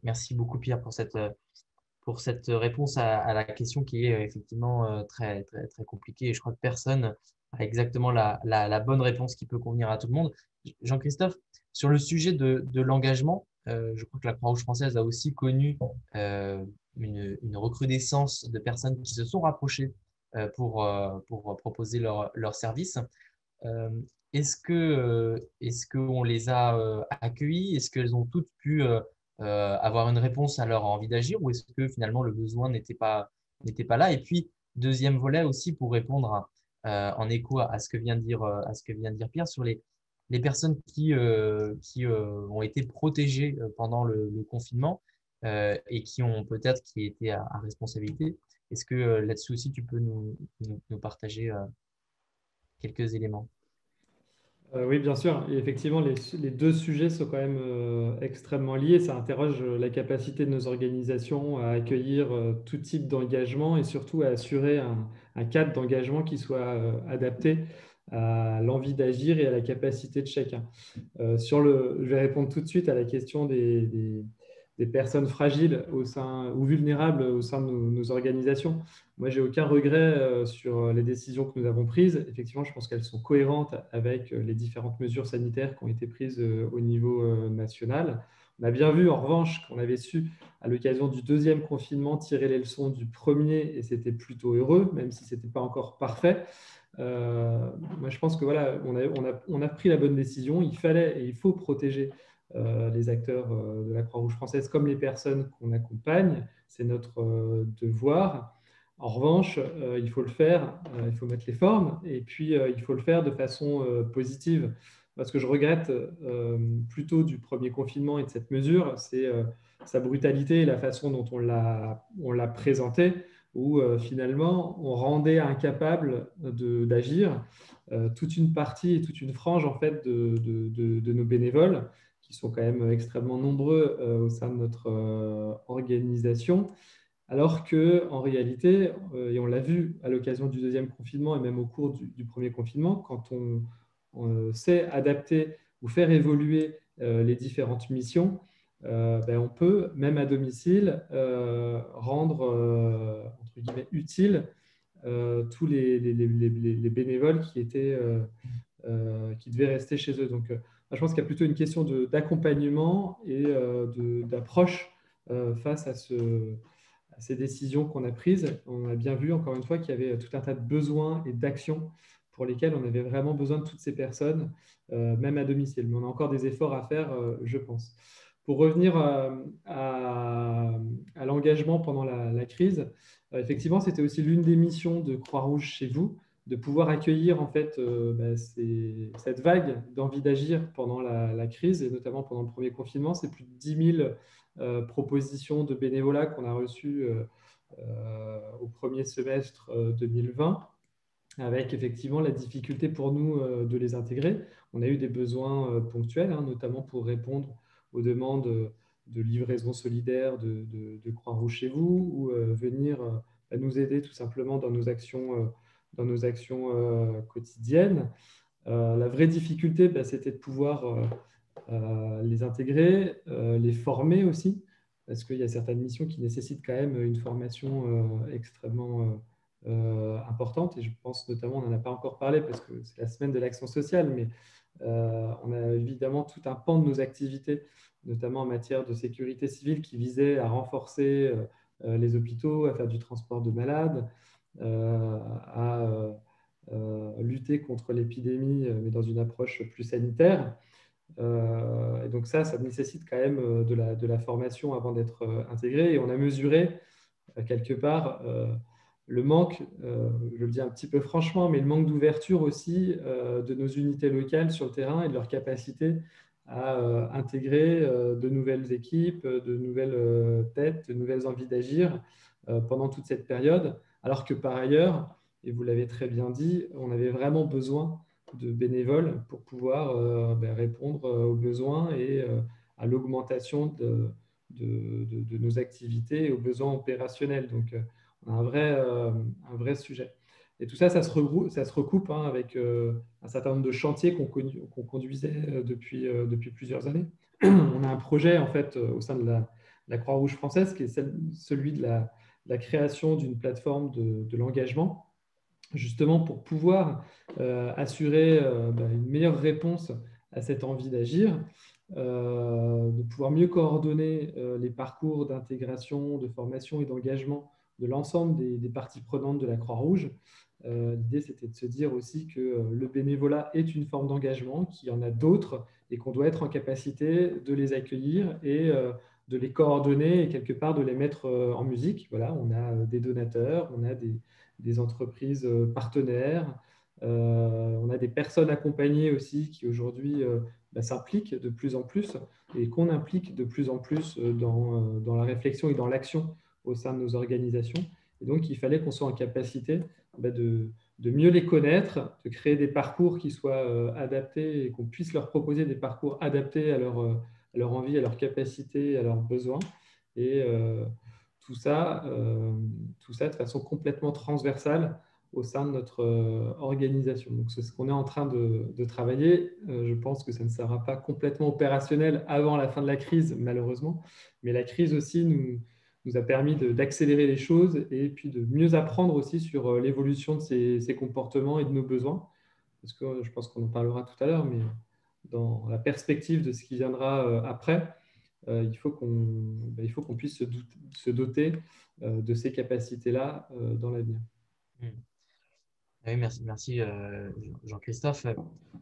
Merci beaucoup Pierre pour cette réponse à la question qui est effectivement très, très, très compliquée. Et je crois que personne a exactement la bonne réponse qui peut convenir à tout le monde. Jean-Christophe, sur le sujet de l'engagement, je crois que la Croix-Rouge française a aussi connu une recrudescence de personnes qui se sont rapprochées pour proposer leur service. Est-ce qu'on les a accueillis? Est-ce qu'elles ont toutes pu avoir une réponse à leur envie d'agir, ou est-ce que finalement le besoin n'était pas là? Et puis, deuxième volet aussi pour répondre en écho à ce que vient de dire Pierre sur les personnes qui ont été protégées pendant le confinement et qui étaient à responsabilité. Est-ce que là-dessus aussi tu peux nous partager quelques éléments? Oui, bien sûr. Et effectivement, les deux sujets sont quand même extrêmement liés. Ça interroge la capacité de nos organisations à accueillir tout type d'engagement et surtout à assurer un cadre d'engagement qui soit adapté à l'envie d'agir et à la capacité de chacun. Je vais répondre tout de suite à la question des personnes fragiles ou vulnérables au sein de nos organisations. Moi, j'ai aucun regret sur les décisions que nous avons prises. Effectivement, je pense qu'elles sont cohérentes avec les différentes mesures sanitaires qui ont été prises au niveau national. On a bien vu, en revanche, qu'on avait su, à l'occasion du deuxième confinement, tirer les leçons du premier, et c'était plutôt heureux, même si ce n'était pas encore parfait. Moi, je pense que voilà, on a pris la bonne décision. Il fallait et il faut protéger les acteurs de la Croix-Rouge française comme les personnes qu'on accompagne. C'est notre devoir. En revanche, il faut le faire, il faut mettre les formes et puis il faut le faire de façon positive. Parce que je regrette plutôt du premier confinement et de cette mesure, c'est sa brutalité et la façon dont on l'a présentée, où finalement on rendait incapable d'agir toute une partie et toute une frange en fait de nos bénévoles, qui sont quand même extrêmement nombreux au sein de notre organisation. Alors qu'en réalité, et on l'a vu à l'occasion du deuxième confinement et même au cours du premier confinement, quand on sait adapter ou faire évoluer les différentes missions, on peut, même à domicile, rendre entre guillemets, utile tous les bénévoles qui devaient rester chez eux. Donc, je pense qu'il y a plutôt une question d'accompagnement et d'approche face à ces décisions qu'on a prises. On a bien vu, encore une fois, qu'il y avait tout un tas de besoins et d'actions pour lesquels on avait vraiment besoin de toutes ces personnes, même à domicile. Mais on a encore des efforts à faire, je pense. Pour revenir à l'engagement pendant la crise, effectivement, c'était aussi l'une des missions de Croix-Rouge chez vous, de pouvoir accueillir en fait cette vague d'envie d'agir pendant la crise, et notamment pendant le premier confinement. C'est plus de 10 000 propositions de bénévolat qu'on a reçues au premier semestre 2020, avec effectivement la difficulté pour nous de les intégrer. On a eu des besoins ponctuels, hein, notamment pour répondre aux demandes de livraison solidaire de Croix-Rouge chez vous, ou venir nous aider tout simplement dans nos actions quotidiennes. La vraie difficulté, c'était de pouvoir les intégrer, les former aussi, parce qu'il y a certaines missions qui nécessitent quand même une formation extrêmement importante. Et je pense notamment, on n'en a pas encore parlé parce que c'est la semaine de l'action sociale, mais on a évidemment tout un pan de nos activités, notamment en matière de sécurité civile, qui visait à renforcer les hôpitaux, à faire du transport de malades, à lutter contre l'épidémie, mais dans une approche plus sanitaire. Et donc ça nécessite quand même de la formation avant d'être intégré. Et on a mesuré quelque part le manque, je le dis un petit peu franchement, mais le manque d'ouverture aussi de nos unités locales sur le terrain et de leur capacité à intégrer de nouvelles équipes, de nouvelles têtes, de nouvelles envies d'agir pendant toute cette période. Alors que par ailleurs, et vous l'avez très bien dit, on avait vraiment besoin de bénévoles pour pouvoir répondre aux besoins et à l'augmentation de nos activités et aux besoins opérationnels. Donc, on a un vrai sujet. Et tout ça, ça se recoupe hein, avec un certain nombre de chantiers qu'on conduisait depuis plusieurs années. On a un projet en fait au sein de la Croix-Rouge française qui est celui de la création d'une plateforme de l'engagement, justement pour pouvoir assurer une meilleure réponse à cette envie d'agir, de pouvoir mieux coordonner les parcours d'intégration, de formation et d'engagement de l'ensemble des parties prenantes de la Croix-Rouge. L'idée, c'était de se dire aussi que le bénévolat est une forme d'engagement, qu'il y en a d'autres et qu'on doit être en capacité de les accueillir et de les coordonner et quelque part de les mettre en musique. Voilà, on a des donateurs, on a des entreprises partenaires, on a des personnes accompagnées aussi qui aujourd'hui s'impliquent de plus en plus et qu'on implique de plus en plus dans la réflexion et dans l'action au sein de nos organisations. Et donc, il fallait qu'on soit en capacité de mieux les connaître, de créer des parcours qui soient adaptés et qu'on puisse leur proposer des parcours adaptés à leur envie, à leur capacité, à leurs besoins. Et tout ça, de façon complètement transversale au sein de notre organisation. Donc, c'est ce qu'on est en train de travailler. Je pense que ça ne sera pas complètement opérationnel avant la fin de la crise, malheureusement. Mais la crise aussi nous a permis d'accélérer les choses et puis de mieux apprendre aussi sur l'évolution de ces comportements et de nos besoins. Parce que je pense qu'on en parlera tout à l'heure, mais dans la perspective de ce qui viendra après, il faut qu'on puisse se doter de ces capacités-là dans l'avenir. Oui, merci Jean-Christophe.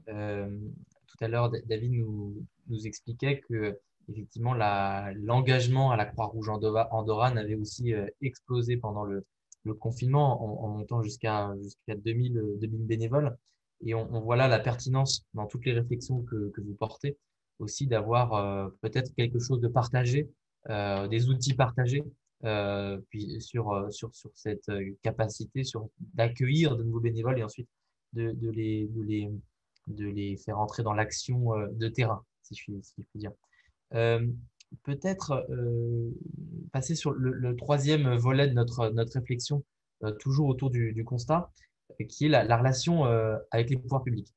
Tout à l'heure, David nous expliquait que effectivement l'engagement à la Croix-Rouge Andorrane avait aussi explosé pendant le confinement en montant jusqu'à 2000 bénévoles. Et on voit là la pertinence dans toutes les réflexions que vous portez aussi d'avoir peut-être quelque chose de partagé, des outils partagés puis sur cette capacité d'accueillir de nouveaux bénévoles et ensuite de les faire entrer dans l'action de terrain, si je puis dire. Peut-être passer sur le troisième volet de notre réflexion, toujours autour du constat, qui est la relation avec les pouvoirs publics.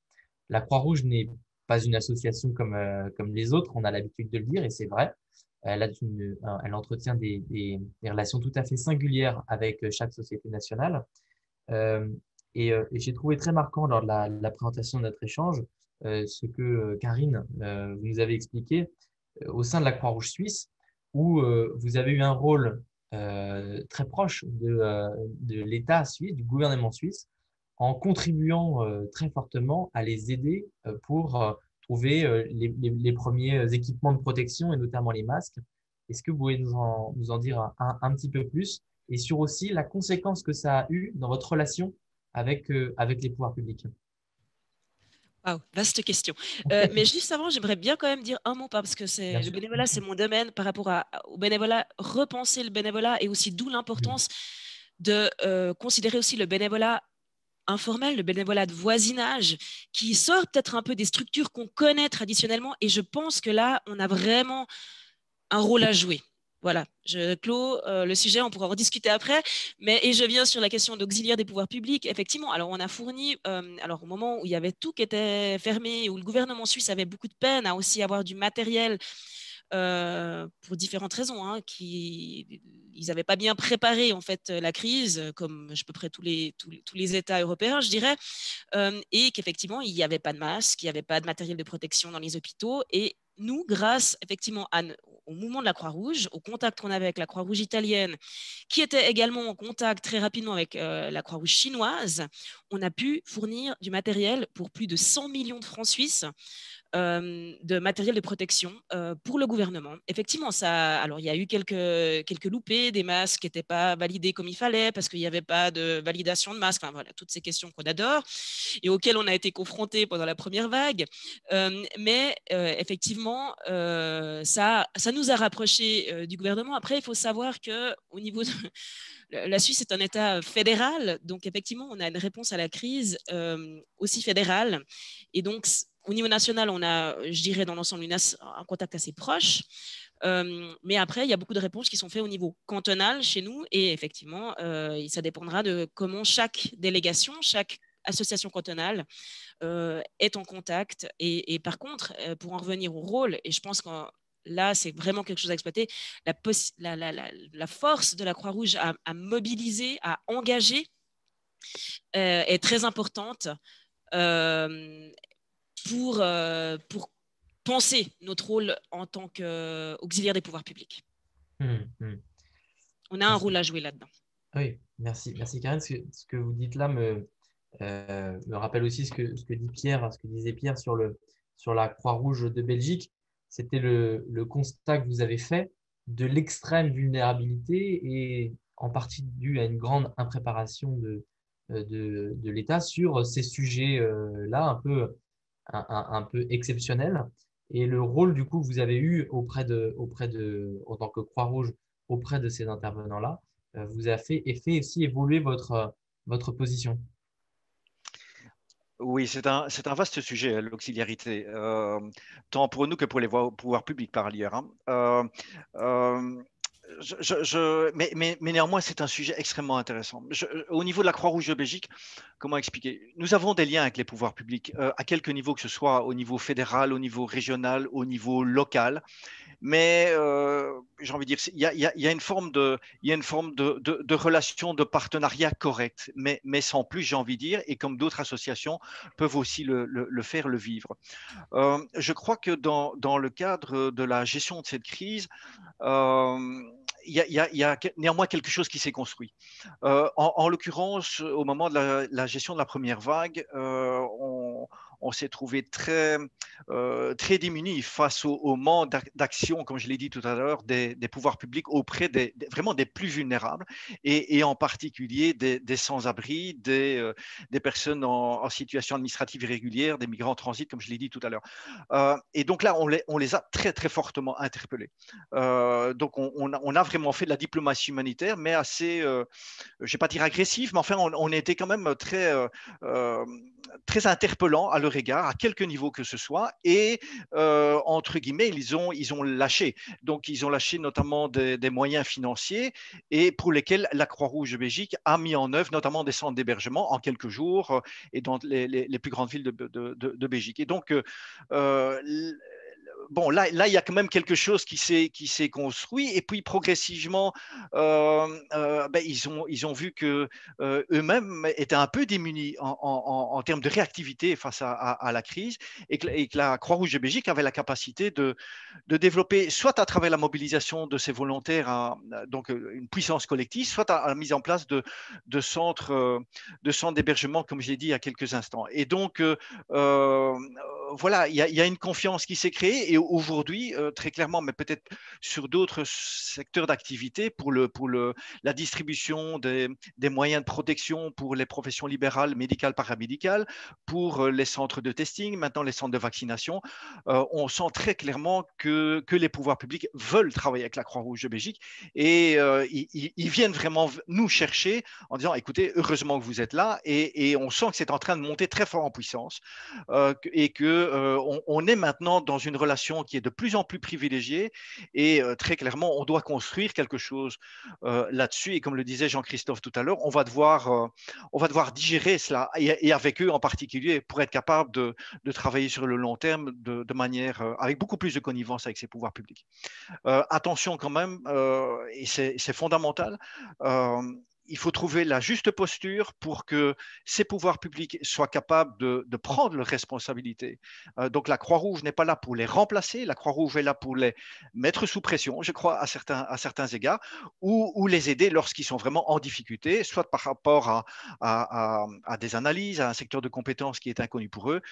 La Croix-Rouge n'est pas une association comme les autres, on a l'habitude de le dire, et c'est vrai. Elle entretient des relations tout à fait singulières avec chaque société nationale. Et j'ai trouvé très marquant lors de la présentation de notre échange ce que Karine vous nous avez expliqué au sein de la Croix-Rouge suisse, où vous avez eu un rôle très proche de l'État suisse, du gouvernement suisse, en contribuant très fortement à les aider pour trouver les premiers équipements de protection et notamment les masques. Est-ce que vous pouvez nous en dire un petit peu plus et sur aussi la conséquence que ça a eu dans votre relation avec les pouvoirs publics? Wow, vaste question. Mais juste avant, j'aimerais bien quand même dire un mot, parce que le bénévolat, c'est mon domaine par rapport au bénévolat, repenser le bénévolat et aussi d'où l'importance de considérer aussi le bénévolat informel, le bénévolat de voisinage, qui sort peut-être un peu des structures qu'on connaît traditionnellement. Et je pense que là, on a vraiment un rôle à jouer. Voilà, je clôt le sujet, on pourra en discuter après. Et je viens sur la question d'auxiliaire des pouvoirs publics. Effectivement, alors on a fourni, alors au moment où il y avait tout qui était fermé, où le gouvernement suisse avait beaucoup de peine à aussi avoir du matériel pour différentes raisons, hein, ils n'avaient pas bien préparé en fait la crise, comme à peu près tous les États européens, je dirais, et qu'effectivement il n'y avait pas de masques, il n'y avait pas de matériel de protection dans les hôpitaux. Et nous, grâce effectivement au mouvement de la Croix-Rouge, au contact qu'on avait avec la Croix-Rouge italienne, qui était également en contact très rapidement avec la Croix-Rouge chinoise, on a pu fournir du matériel pour plus de 100 millions de francs suisses, de matériel de protection pour le gouvernement. Effectivement, alors il y a eu quelques loupés, des masques qui n'étaient pas validés comme il fallait parce qu'il n'y avait pas de validation de masques. Enfin, voilà, toutes ces questions qu'on adore et auxquelles on a été confrontés pendant la première vague. Mais effectivement, ça nous a rapprochés du gouvernement. Après, il faut savoir qu'au niveau de la Suisse est un État fédéral, donc effectivement, on a une réponse à la crise aussi fédérale. Et donc, au niveau national, on a, je dirais, dans l'ensemble, un contact assez proche. Mais après, il y a beaucoup de réponses qui sont faites au niveau cantonal chez nous. Et effectivement, ça dépendra de comment chaque délégation, chaque association cantonale est en contact. Et par contre, pour en revenir au rôle, et je pense que là, c'est vraiment quelque chose à exploiter, la force de la Croix-Rouge à mobiliser, à engager est très importante pour penser notre rôle en tant qu'auxiliaire des pouvoirs publics. On a un rôle à jouer là-dedans. Oui, merci Karine. Ce que vous dites là me rappelle aussi ce que disait Pierre sur la Croix-Rouge de Belgique. C'était le constat que vous avez fait de l'extrême vulnérabilité et en partie dû à une grande impréparation de l'État sur ces sujets-là un peu exceptionnels. Et le rôle du coup que vous avez eu en tant que Croix-Rouge auprès de ces intervenants-là vous a fait aussi évoluer votre position? Oui, c'est un vaste sujet, l'auxiliarité, tant pour nous que pour les pouvoirs publics par ailleurs, hein. Euh, mais néanmoins, c'est un sujet extrêmement intéressant. Au niveau de la Croix-Rouge de Belgique, comment expliquer? Nous avons des liens avec les pouvoirs publics, à quelque niveau que ce soit, au niveau fédéral, au niveau régional, au niveau local. Mais j'ai envie de dire, il y a une forme de relation de partenariat correcte, mais sans plus, j'ai envie de dire, et comme d'autres associations peuvent aussi le faire, le vivre. Je crois que dans le cadre de la gestion de cette crise, il y a néanmoins quelque chose qui s'est construit. En l'occurrence, au moment de la gestion de la première vague, on s'est trouvé très démunis face au manque d'action, comme je l'ai dit tout à l'heure, des pouvoirs publics auprès vraiment des plus vulnérables, et en particulier des sans-abri, des personnes en situation administrative irrégulière, des migrants en transit, comme je l'ai dit tout à l'heure. Et donc là, on les a très, très fortement interpellés. Donc on a vraiment fait de la diplomatie humanitaire, mais assez, je ne vais pas dire agressive, mais enfin, on était quand même très interpellant à leur égard, à quelque niveau que ce soit, et entre guillemets, ils ont lâché. Donc, ils ont lâché notamment des moyens financiers, et pour lesquels la Croix-Rouge de Belgique a mis en œuvre notamment des centres d'hébergement en quelques jours, et dans les plus grandes villes de Belgique. Et donc, bon, là, il y a quand même quelque chose qui s'est construit. Et puis, progressivement, ils ont vu que eux-mêmes étaient un peu démunis en termes de réactivité face à la crise, et que la Croix-Rouge de Belgique avait la capacité de développer, soit à travers la mobilisation de ses volontaires, donc une puissance collective, soit à la mise en place de centres d'hébergement, comme je l'ai dit il y a quelques instants. Et donc, voilà, il y a une confiance qui s'est créée, et aujourd'hui, très clairement, mais peut-être sur d'autres secteurs d'activité, pour la distribution des moyens de protection pour les professions libérales, médicales, paramédicales, pour les centres de testing, maintenant les centres de vaccination, on sent très clairement que les pouvoirs publics veulent travailler avec la Croix-Rouge de Belgique, et ils viennent vraiment nous chercher en disant, écoutez, heureusement que vous êtes là, et on sent que c'est en train de monter très fort en puissance, et qu'on est maintenant dans une relation qui est de plus en plus privilégiée, et très clairement, on doit construire quelque chose là-dessus. Et comme le disait Jean-Christophe tout à l'heure, on va devoir digérer cela, et avec eux en particulier, pour être capable de travailler sur le long terme de manière avec beaucoup plus de connivence avec ces pouvoirs publics. Attention quand même, et c'est fondamental, il faut trouver la juste posture pour que ces pouvoirs publics soient capables de prendre leurs responsabilités. Donc la Croix-Rouge n'est pas là pour les remplacer, la Croix-Rouge est là pour les mettre sous pression, je crois, à certains égards, ou les aider lorsqu'ils sont vraiment en difficulté, soit par rapport à des analyses, à un secteur de compétences qui est inconnu pour eux,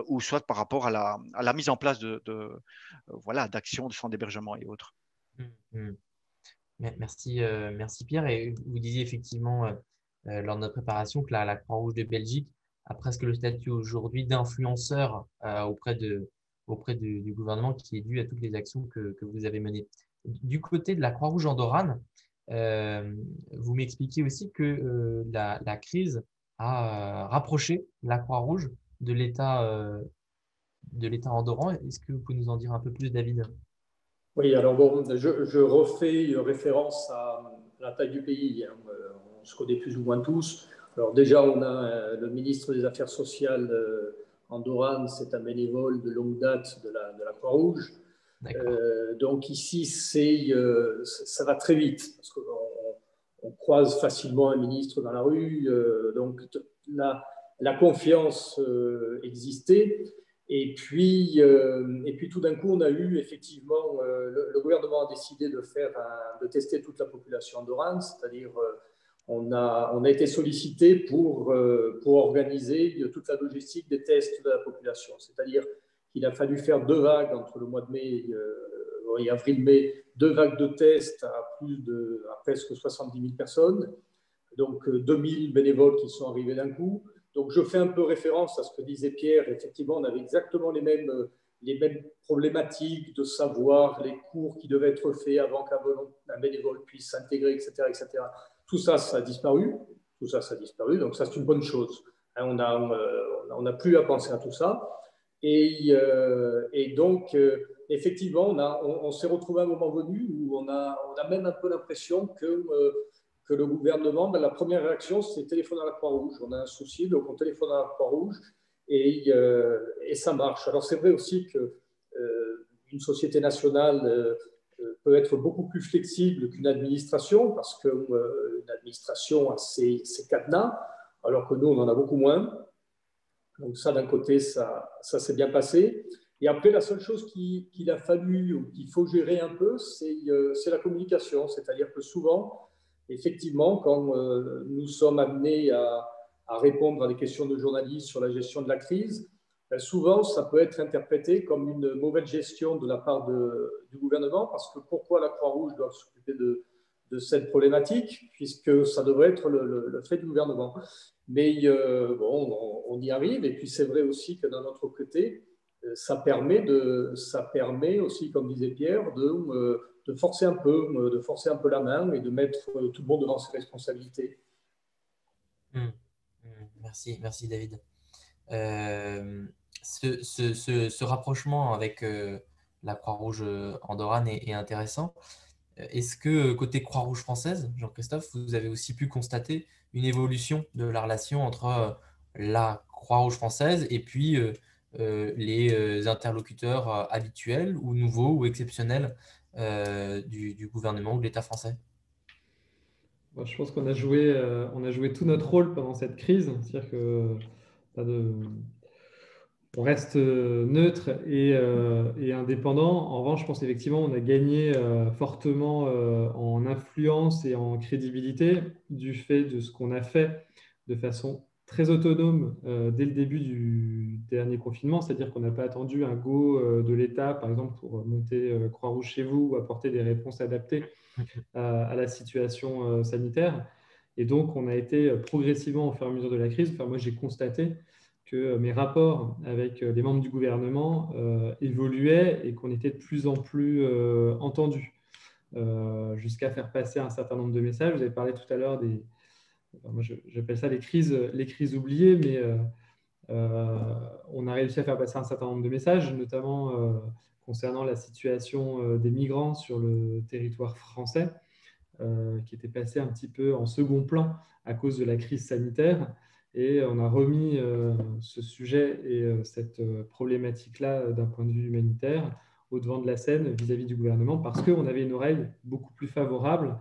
ou soit par rapport à la mise en place voilà, d'actions de centres d'hébergement et autres. Merci, merci Pierre. Et vous disiez effectivement lors de notre préparation que la Croix-Rouge de Belgique a presque le statut aujourd'hui d'influenceur auprès du gouvernement, qui est dû à toutes les actions que vous avez menées. Du côté de la Croix-Rouge andorrane, vous m'expliquez aussi que la crise a rapproché la Croix-Rouge de l'État andorran. Est-ce que vous pouvez nous en dire un peu plus, David? Oui, alors bon, je refais référence à la taille du pays, hein. On se connaît plus ou moins tous. Alors déjà, on a le ministre des Affaires sociales andorran, c'est un bénévole de longue date de la Croix-Rouge. Donc ici, ça va très vite, parce qu'on croise facilement un ministre dans la rue, donc la confiance existait. Et puis tout d'un coup, on a eu effectivement, le gouvernement a décidé de tester toute la population andorrane, c'est-à-dire on a été sollicité pour organiser toute la logistique des tests de la population. C'est-à-dire qu'il a fallu faire 2 vagues entre le mois de mai et avril-mai, 2 vagues de tests à presque 70 000 personnes, donc 2000 bénévoles qui sont arrivés d'un coup. Donc, je fais un peu référence à ce que disait Pierre. Effectivement, on avait exactement les les mêmes problématiques de savoir les cours qui devaient être faits avant qu'un bénévole puisse s'intégrer, etc., etc. Tout ça, ça a disparu. Tout ça, ça a disparu. Donc ça, c'est une bonne chose. On n'a plus à penser à tout ça. Et donc, effectivement, on s'est retrouvé à un moment venu où on a même un peu l'impression que le gouvernement, la première réaction, c'est téléphoner à la Croix-Rouge. On a un souci, donc on téléphone à la Croix-Rouge et ça marche. Alors, c'est vrai aussi qu'une société nationale peut être beaucoup plus flexible qu'une administration parce qu'une administration a ses cadenas, alors que nous, on en a beaucoup moins. Donc ça, d'un côté, ça s'est bien passé. Et après, la seule chose qu'il a fallu ou qu'il faut gérer un peu, c'est la communication. C'est-à-dire que souvent, effectivement, quand nous sommes amenés à répondre à des questions de journalistes sur la gestion de la crise, ben souvent, ça peut être interprété comme une mauvaise gestion de la part du gouvernement, parce que pourquoi la Croix-Rouge doit s'occuper de cette problématique, puisque ça devrait être le fait du gouvernement. Mais bon, on y arrive. Et puis, c'est vrai aussi que d'un autre côté, ça permet aussi, comme disait Pierre, de forcer un peu la main et de mettre tout le monde devant ses responsabilités. Merci David. Ce rapprochement avec la Croix-Rouge andorrane est intéressant. Est-ce que côté Croix-Rouge française, Jean-Christophe, vous avez aussi pu constater une évolution de la relation entre la Croix-Rouge française et puis les interlocuteurs habituels ou nouveaux ou exceptionnels du gouvernement ou de l'État français? Je pense qu'on a joué tout notre rôle pendant cette crise. C'est-à-dire que on reste neutre et indépendant. En revanche, je pense effectivement on a gagné fortement en influence et en crédibilité du fait de ce qu'on a fait de façon très autonome dès le début du dernier confinement. C'est-à-dire qu'on n'a pas attendu un go de l'État, par exemple, pour monter Croix-Rouge chez vous ou apporter des réponses adaptées à la situation sanitaire. Et donc, on a été progressivement, au fur et à mesure de la crise, moi j'ai constaté que mes rapports avec les membres du gouvernement évoluaient et qu'on était de plus en plus entendus, jusqu'à faire passer un certain nombre de messages. Vous avez parlé tout à l'heure moi j'appelle ça les crises oubliées, mais on a réussi à faire passer un certain nombre de messages, notamment concernant la situation des migrants sur le territoire français, qui était passé un petit peu en second plan à cause de la crise sanitaire. Et on a remis ce sujet et cette problématique-là d'un point de vue humanitaire au devant de la scène vis-à-vis du gouvernement, parce qu'on avait une oreille beaucoup plus favorable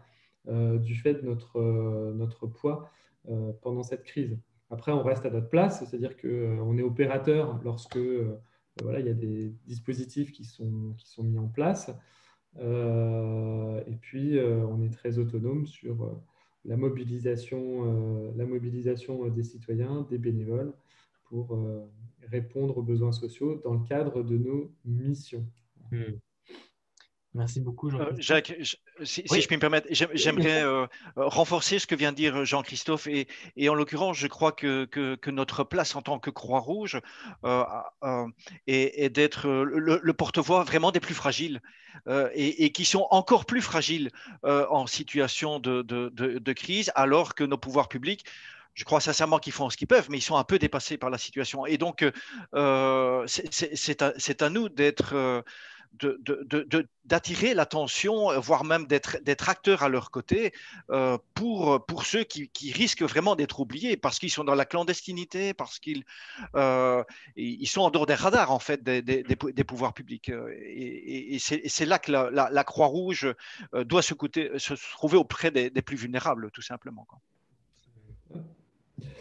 du fait de notre poids pendant cette crise. Après, on reste à notre place, c'est-à-dire qu'on est opérateur lorsque voilà, il y a des dispositifs qui sont mis en place. Et puis, on est très autonome sur la mobilisation des citoyens, des bénévoles, pour répondre aux besoins sociaux dans le cadre de nos missions. Merci beaucoup, Jean-Christophe. Jacques, si je puis me permettre, j'aimerais renforcer ce que vient de dire Jean-Christophe. Et en l'occurrence, je crois que notre place en tant que Croix-Rouge est d'être le porte-voix vraiment des plus fragiles et qui sont encore plus fragiles en situation de crise, alors que nos pouvoirs publics, je crois sincèrement qu'ils font ce qu'ils peuvent, mais ils sont un peu dépassés par la situation. Et donc, c'est à nous d'attirer l'attention, voire même d'être acteurs à leur côté pour ceux qui risquent vraiment d'être oubliés parce qu'ils sont dans la clandestinité, parce qu'ils sont en dehors des radars en fait des pouvoirs publics. Et c'est là que la Croix-Rouge doit se trouver auprès des plus vulnérables, tout simplement, quoi.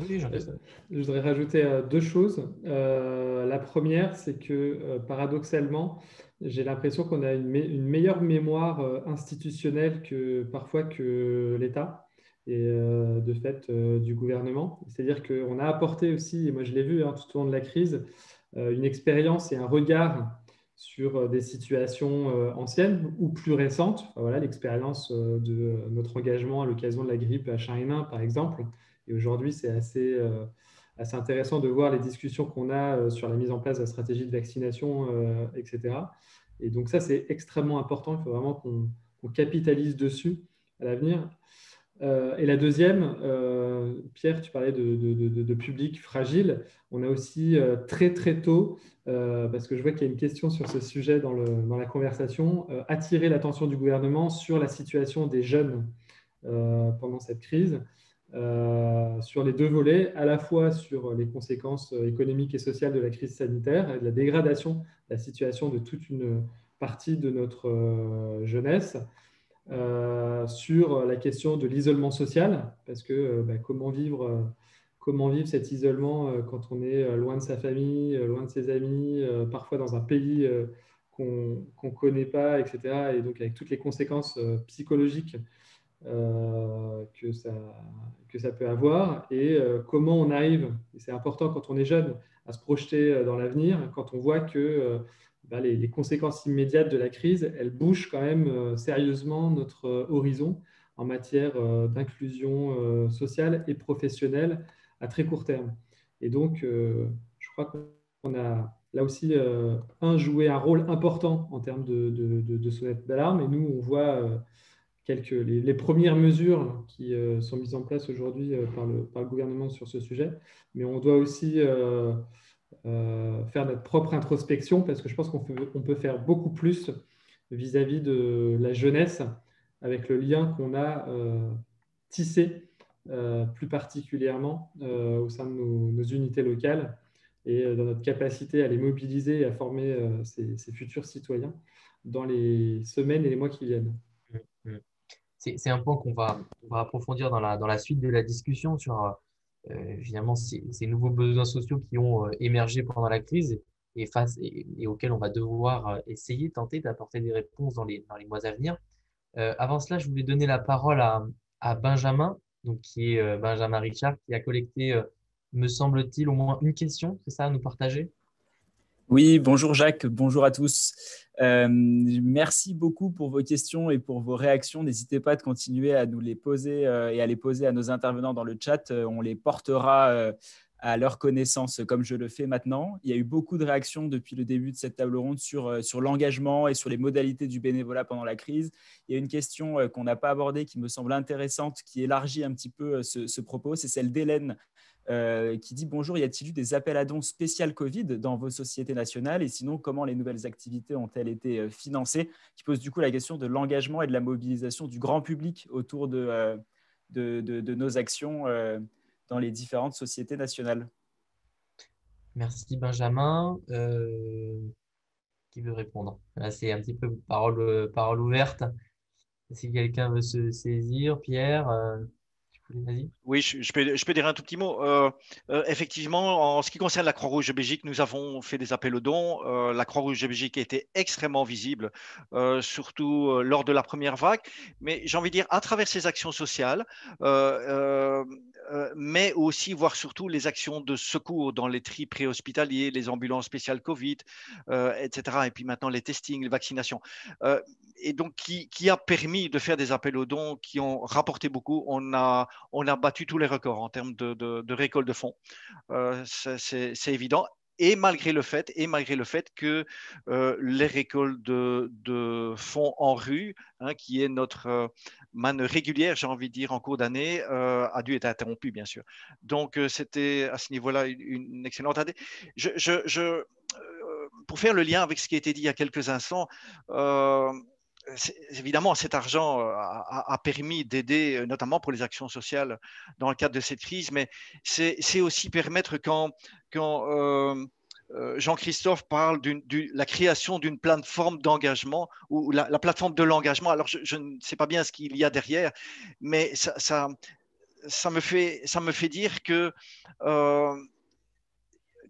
Oui, je voudrais rajouter deux choses. La première, c'est que paradoxalement, j'ai l'impression qu'on a une meilleure mémoire institutionnelle parfois que l'État et de fait du gouvernement. C'est-à-dire qu'on a apporté aussi, et moi je l'ai vu tout au long de la crise, une expérience et un regard sur des situations anciennes ou plus récentes. Enfin, voilà, l'expérience de notre engagement à l'occasion de la grippe H1N1, par exemple. Et aujourd'hui, c'est assez assez intéressant de voir les discussions qu'on a sur la mise en place de la stratégie de vaccination, etc. Et donc ça, c'est extrêmement important. Il faut vraiment qu'on capitalise dessus à l'avenir. Et la deuxième, Pierre, tu parlais de public fragile. On a aussi très très tôt, parce que je vois qu'il y a une question sur ce sujet dans la conversation, attirer l'attention du gouvernement sur la situation des jeunes pendant cette crise, sur les deux volets, à la fois sur les conséquences économiques et sociales de la crise sanitaire et de la dégradation de la situation de toute une partie de notre jeunesse, sur la question de l'isolement social, parce que comment vivre cet isolement quand on est loin de sa famille, loin de ses amis, parfois dans un pays qu'on ne connaît pas, etc. Et donc avec toutes les conséquences psychologiques que ça peut avoir, et comment on arrive, et c'est important quand on est jeune, à se projeter dans l'avenir, quand on voit que les conséquences immédiates de la crise, elles bougent quand même sérieusement notre horizon en matière d'inclusion sociale et professionnelle à très court terme. Et donc, je crois qu'on a là aussi joué un rôle important en termes de sonnette d'alarme, et nous, on voit les premières mesures qui sont mises en place aujourd'hui par le gouvernement sur ce sujet, mais on doit aussi faire notre propre introspection, parce que je pense qu'on peut faire beaucoup plus vis-à-vis de la jeunesse, avec le lien qu'on a tissé plus particulièrement au sein de nos unités locales, et dans notre capacité à les mobiliser et à former ces futurs citoyens dans les semaines et les mois qui viennent. C'est un point on va approfondir dans la suite de la discussion sur évidemment ces nouveaux besoins sociaux qui ont émergé pendant la crise et auxquels on va devoir essayer, tenter d'apporter des réponses dans les mois à venir. Avant cela, je voulais donner la parole à Benjamin, donc qui est Benjamin Richard, qui a collecté, me semble-t-il, au moins une question, c'est ça, à nous partager? Oui, bonjour Jacques, bonjour à tous. Merci beaucoup pour vos questions et pour vos réactions. N'hésitez pas de continuer à nous les poser et à les poser à nos intervenants dans le chat. On les portera à leur connaissance comme je le fais maintenant. Il y a eu beaucoup de réactions depuis le début de cette table ronde sur l'engagement et sur les modalités du bénévolat pendant la crise. Il y a une question qu'on n'a pas abordée qui me semble intéressante, qui élargit un petit peu ce propos. C'est celle d'Hélène qui dit « Bonjour, y a-t-il eu des appels à dons spécial Covid dans vos sociétés nationales et sinon, comment les nouvelles activités ont-elles été financées ?» qui pose du coup la question de l'engagement et de la mobilisation du grand public autour de nos actions dans les différentes sociétés nationales. Merci Benjamin. Qui veut répondre? Là, c'est un petit peu parole ouverte. Si quelqu'un veut se saisir, Pierre, vas-y. Oui, je peux dire un tout petit mot. Effectivement, en ce qui concerne la Croix-Rouge de Belgique, nous avons fait des appels aux dons. La Croix-Rouge de Belgique a été extrêmement visible, surtout lors de la première vague. Mais j'ai envie de dire, à travers ces actions sociales, mais aussi, voire surtout, les actions de secours dans les tris préhospitaliers, les ambulances spéciales Covid, etc. Et puis maintenant, les testings, les vaccinations. Et donc, qui a permis de faire des appels aux dons qui ont rapporté beaucoup. On a battu tous les records en termes de récolte de fonds. C'est évident. Et malgré le fait que les récoltes de fonds en rue, qui est notre manne régulière, j'ai envie de dire, en cours d'année, a dû être interrompue, bien sûr. Donc, c'était à ce niveau-là une excellente année. Pour faire le lien avec ce qui a été dit il y a quelques instants, évidemment, cet argent a permis d'aider, notamment pour les actions sociales dans le cadre de cette crise, mais c'est aussi permettre quand Jean-Christophe parle de la création d'une plateforme d'engagement ou la plateforme de l'engagement. Alors, je ne sais pas bien ce qu'il y a derrière, mais ça me fait dire que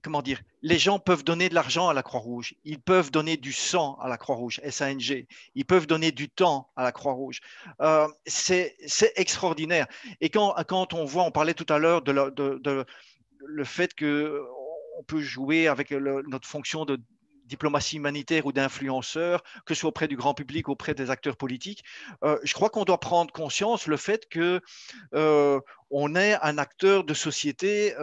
comment dire, les gens peuvent donner de l'argent à la Croix-Rouge, ils peuvent donner du sang à la Croix-Rouge, SANG, ils peuvent donner du temps à la Croix-Rouge. C'est extraordinaire. Et quand on voit, on parlait tout à l'heure de le fait qu'on peut jouer avec notre fonction diplomatie humanitaire ou d'influenceurs, que ce soit auprès du grand public, auprès des acteurs politiques. Je crois qu'on doit prendre conscience le fait que on est un acteur de société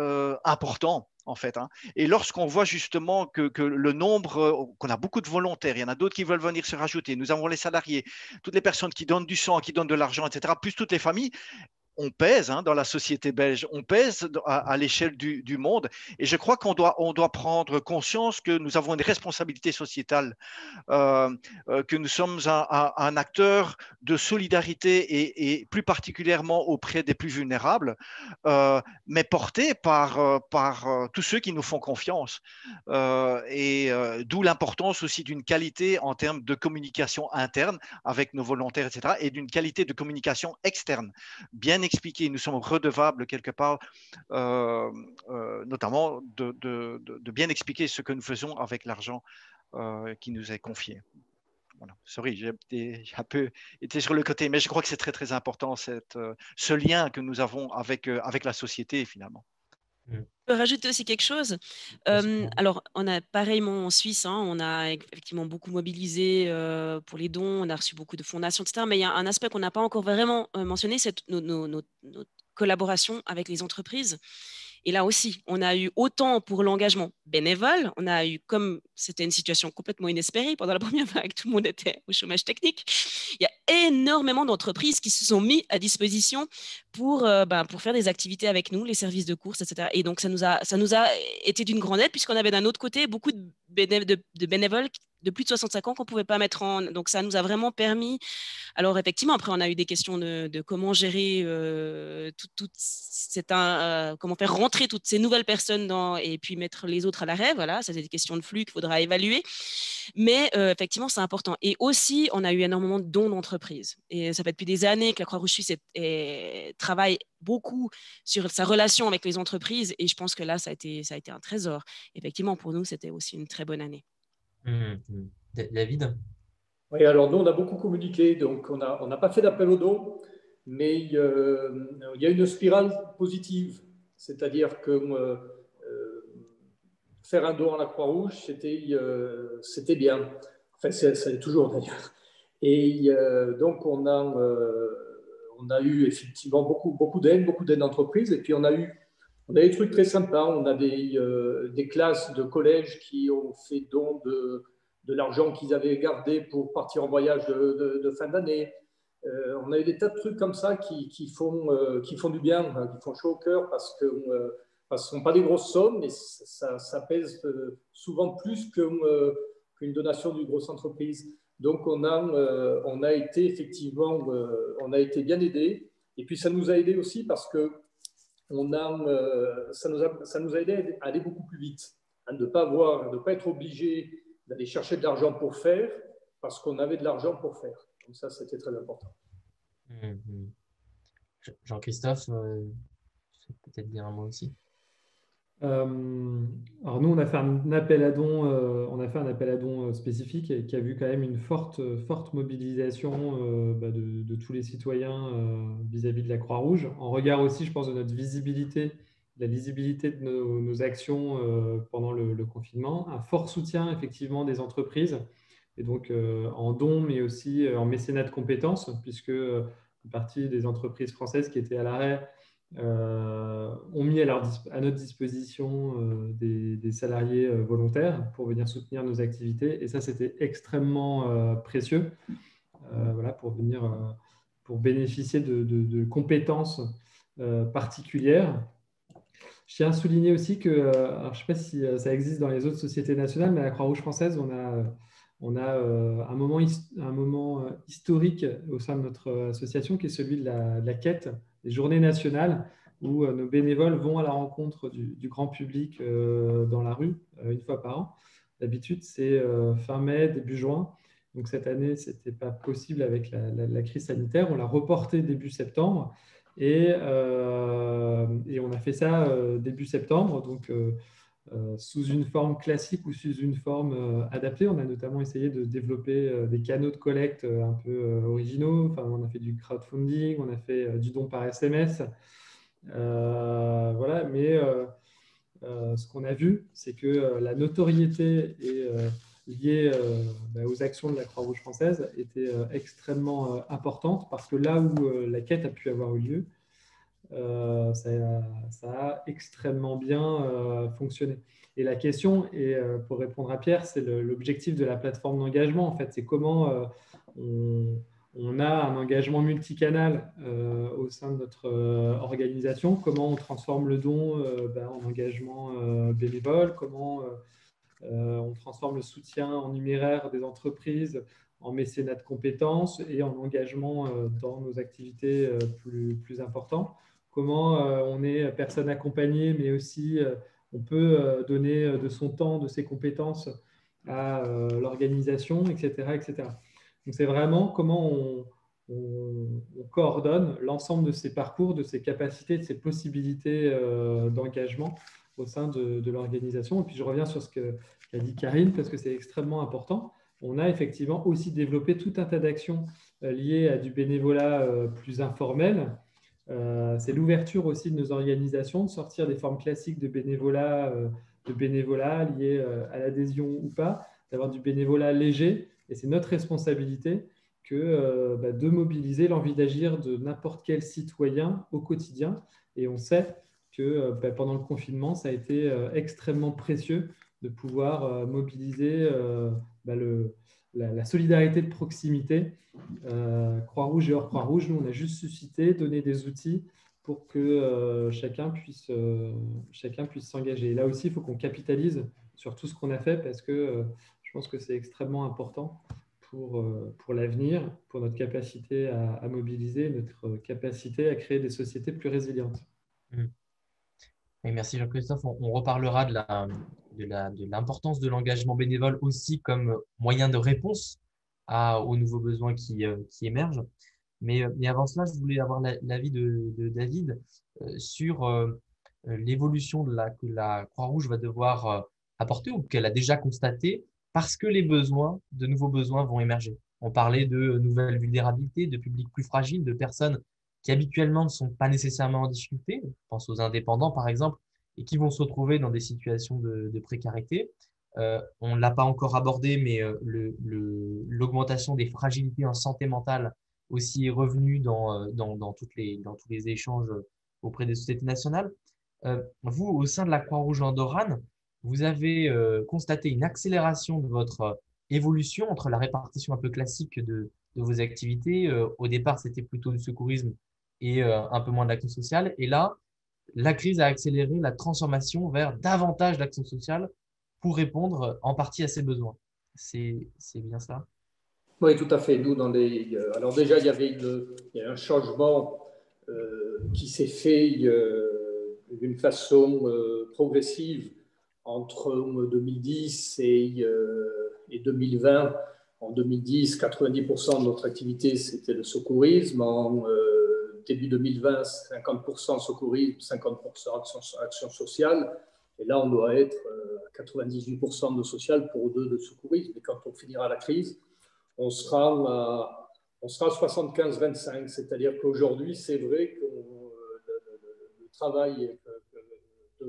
important. En fait, hein. Et lorsqu'on voit justement que le nombre, qu'on a beaucoup de volontaires, il y en a d'autres qui veulent venir se rajouter, nous avons les salariés, toutes les personnes qui donnent du sang, qui donnent de l'argent, etc., plus toutes les familles, on pèse dans la société belge, on pèse à l'échelle du monde. Et je crois qu'on doit prendre conscience que nous avons une responsabilité sociétale, que nous sommes un acteur de solidarité et plus particulièrement auprès des plus vulnérables, mais porté par tous ceux qui nous font confiance. D'où l'importance aussi d'une qualité en termes de communication interne avec nos volontaires, etc., et d'une qualité de communication externe. Bien expliquer, nous sommes redevables quelque part, notamment de bien expliquer ce que nous faisons avec l'argent qui nous est confié. Voilà. Sorry, j'ai un peu été sur le côté, mais je crois que c'est très très important ce lien que nous avons avec la société finalement. Je peux rajouter aussi quelque chose. Alors, on a pareillement en Suisse, hein, on a effectivement beaucoup mobilisé pour les dons, on a reçu beaucoup de fondations, etc. Mais il y a un aspect qu'on n'a pas encore vraiment mentionné, c'est notre collaboration avec les entreprises. Et là aussi, on a eu autant pour l'engagement bénévole, on a eu, comme c'était une situation complètement inespérée pendant la première vague, tout le monde était au chômage technique, il y a énormément d'entreprises qui se sont mis à disposition pour faire des activités avec nous, les services de course, etc. Et donc, ça nous a été d'une grande aide, puisqu'on avait d'un autre côté beaucoup de bénévoles de plus de 65 ans qu'on ne pouvait pas mettre en... Donc, ça nous a vraiment permis... Alors, effectivement, après, on a eu des questions de comment gérer comment faire rentrer toutes ces nouvelles personnes et puis mettre les autres à l'arrêt. Voilà, ça, c'est des questions de flux qu'il faudra évaluer. Mais effectivement, c'est important. Et aussi, on a eu énormément de dons d'entreprises. Et ça fait depuis des années que la Croix-Rouge suisse travaille beaucoup sur sa relation avec les entreprises. Et je pense que là, ça a été un trésor. Effectivement, pour nous, c'était aussi une très bonne année. David? Oui, alors nous, on a beaucoup communiqué, donc on n'a pas fait d'appel aux dons, mais il y a une spirale positive, c'est-à-dire que faire un don à la Croix-Rouge, c'était bien. Enfin, c'est toujours d'ailleurs. Et donc, on a eu effectivement beaucoup d'aide d'entreprises, et puis on a des trucs très sympas. On a des classes de collège qui ont fait don de l'argent qu'ils avaient gardé pour partir en voyage de fin d'année. On a eu des tas de trucs comme ça qui font du bien, qui font chaud au cœur parce que ce ne sont pas des grosses sommes, mais ça pèse souvent plus qu'une donation d'une grosse entreprise. Donc, on a été effectivement on a été bien aidés. Et puis, ça nous a aidés aussi parce que ça nous a aidés à aller beaucoup plus vite, à ne pas être obligé d'aller chercher de l'argent pour faire, parce qu'on avait de l'argent pour faire. Donc ça, c'était très important. Jean-Christophe, peut-être dire un mot aussi. Alors nous, on a fait un appel à dons, spécifique qui a vu quand même une forte mobilisation de tous les citoyens vis-à-vis de la Croix-Rouge, en regard aussi, je pense, de notre visibilité, la visibilité de nos actions pendant le confinement, un fort soutien effectivement des entreprises, et donc en dons, mais aussi en mécénat de compétences, puisque une partie des entreprises françaises qui étaient à l'arrêt ont mis à notre disposition des salariés volontaires pour venir soutenir nos activités. Et ça, c'était extrêmement précieux pour bénéficier de compétences particulières. Je tiens à souligner aussi que, alors je ne sais pas si ça existe dans les autres sociétés nationales, mais à la Croix-Rouge française, on a un moment historique au sein de notre association qui est celui de la quête des journées nationales où nos bénévoles vont à la rencontre du grand public dans la rue une fois par an. D'habitude, c'est fin mai, début juin. Donc cette année, ce n'était pas possible avec la crise sanitaire. On l'a reporté début septembre et on a fait ça début septembre. Donc sous une forme classique ou sous une forme adaptée. On a notamment essayé de développer des canaux de collecte un peu originaux. Enfin, on a fait du crowdfunding, on a fait du don par SMS. Voilà, mais ce qu'on a vu, c'est que la notoriété et liées aux actions de la Croix-Rouge française étaient extrêmement importantes parce que là où la quête a pu avoir eu lieu, ça a extrêmement bien fonctionné. Et la question, et pour répondre à Pierre, c'est l'objectif de la plateforme d'engagement. En fait, c'est comment on a un engagement multicanal au sein de notre organisation, comment on transforme le don en engagement bénévole, comment on transforme le soutien en numéraire des entreprises en mécénat de compétences et en engagement dans nos activités plus importantes. Comment on est personne accompagnée, mais aussi on peut donner de son temps, de ses compétences à l'organisation, etc., etc. Donc, c'est vraiment comment on coordonne l'ensemble de ces parcours, de ces capacités, de ces possibilités d'engagement au sein de l'organisation. Et puis, je reviens sur ce qu'a dit Karine, parce que c'est extrêmement important. On a effectivement aussi développé tout un tas d'actions liées à du bénévolat plus informel. C'est l'ouverture aussi de nos organisations, de sortir des formes classiques de bénévolat liées à l'adhésion ou pas, d'avoir du bénévolat léger. Et c'est notre responsabilité de mobiliser l'envie d'agir de n'importe quel citoyen au quotidien. Et on sait que pendant le confinement, ça a été extrêmement précieux de pouvoir mobiliser la solidarité de proximité. Croix-Rouge et hors Croix-Rouge, nous, on a juste suscité, donné des outils pour que chacun puisse s'engager. Et là aussi, il faut qu'on capitalise sur tout ce qu'on a fait parce que je pense que c'est extrêmement important pour l'avenir, pour notre capacité à mobiliser, notre capacité à créer des sociétés plus résilientes. Et merci Jean-Christophe. On reparlera de l'importance de l'engagement bénévole aussi comme moyen de réponse aux nouveaux besoins qui émergent. Mais avant cela, je voulais avoir l'avis de David sur l'évolution que la Croix-Rouge va devoir apporter ou qu'elle a déjà constaté parce que de nouveaux besoins vont émerger. On parlait de nouvelles vulnérabilités, de publics plus fragiles, de personnes qui habituellement ne sont pas nécessairement en difficulté, je pense aux indépendants par exemple, et qui vont se retrouver dans des situations de précarité. On ne l'a pas encore abordé, mais l'augmentation des fragilités en santé mentale aussi est revenue dans tous les échanges auprès des sociétés nationales. Vous, au sein de la Croix-Rouge andorrane, vous avez constaté une accélération de votre évolution entre la répartition un peu classique de vos activités. Au départ, c'était plutôt du secourisme et un peu moins d'action sociale. Et là, la crise a accéléré la transformation vers davantage d'action sociale pour répondre en partie à ces besoins. C'est bien ça? Oui, tout à fait. Nous, alors déjà, il y a un changement qui s'est fait d'une façon progressive entre 2010 et 2020. En 2010, 90% de notre activité, c'était le secourisme. En début 2020, 50% secourisme, 50% action sociale. Et là, on doit être à 98% de social pour 2 de secourisme. Et quand on finira la crise, on sera à 75-25. C'est-à-dire qu'aujourd'hui, c'est vrai que le travail que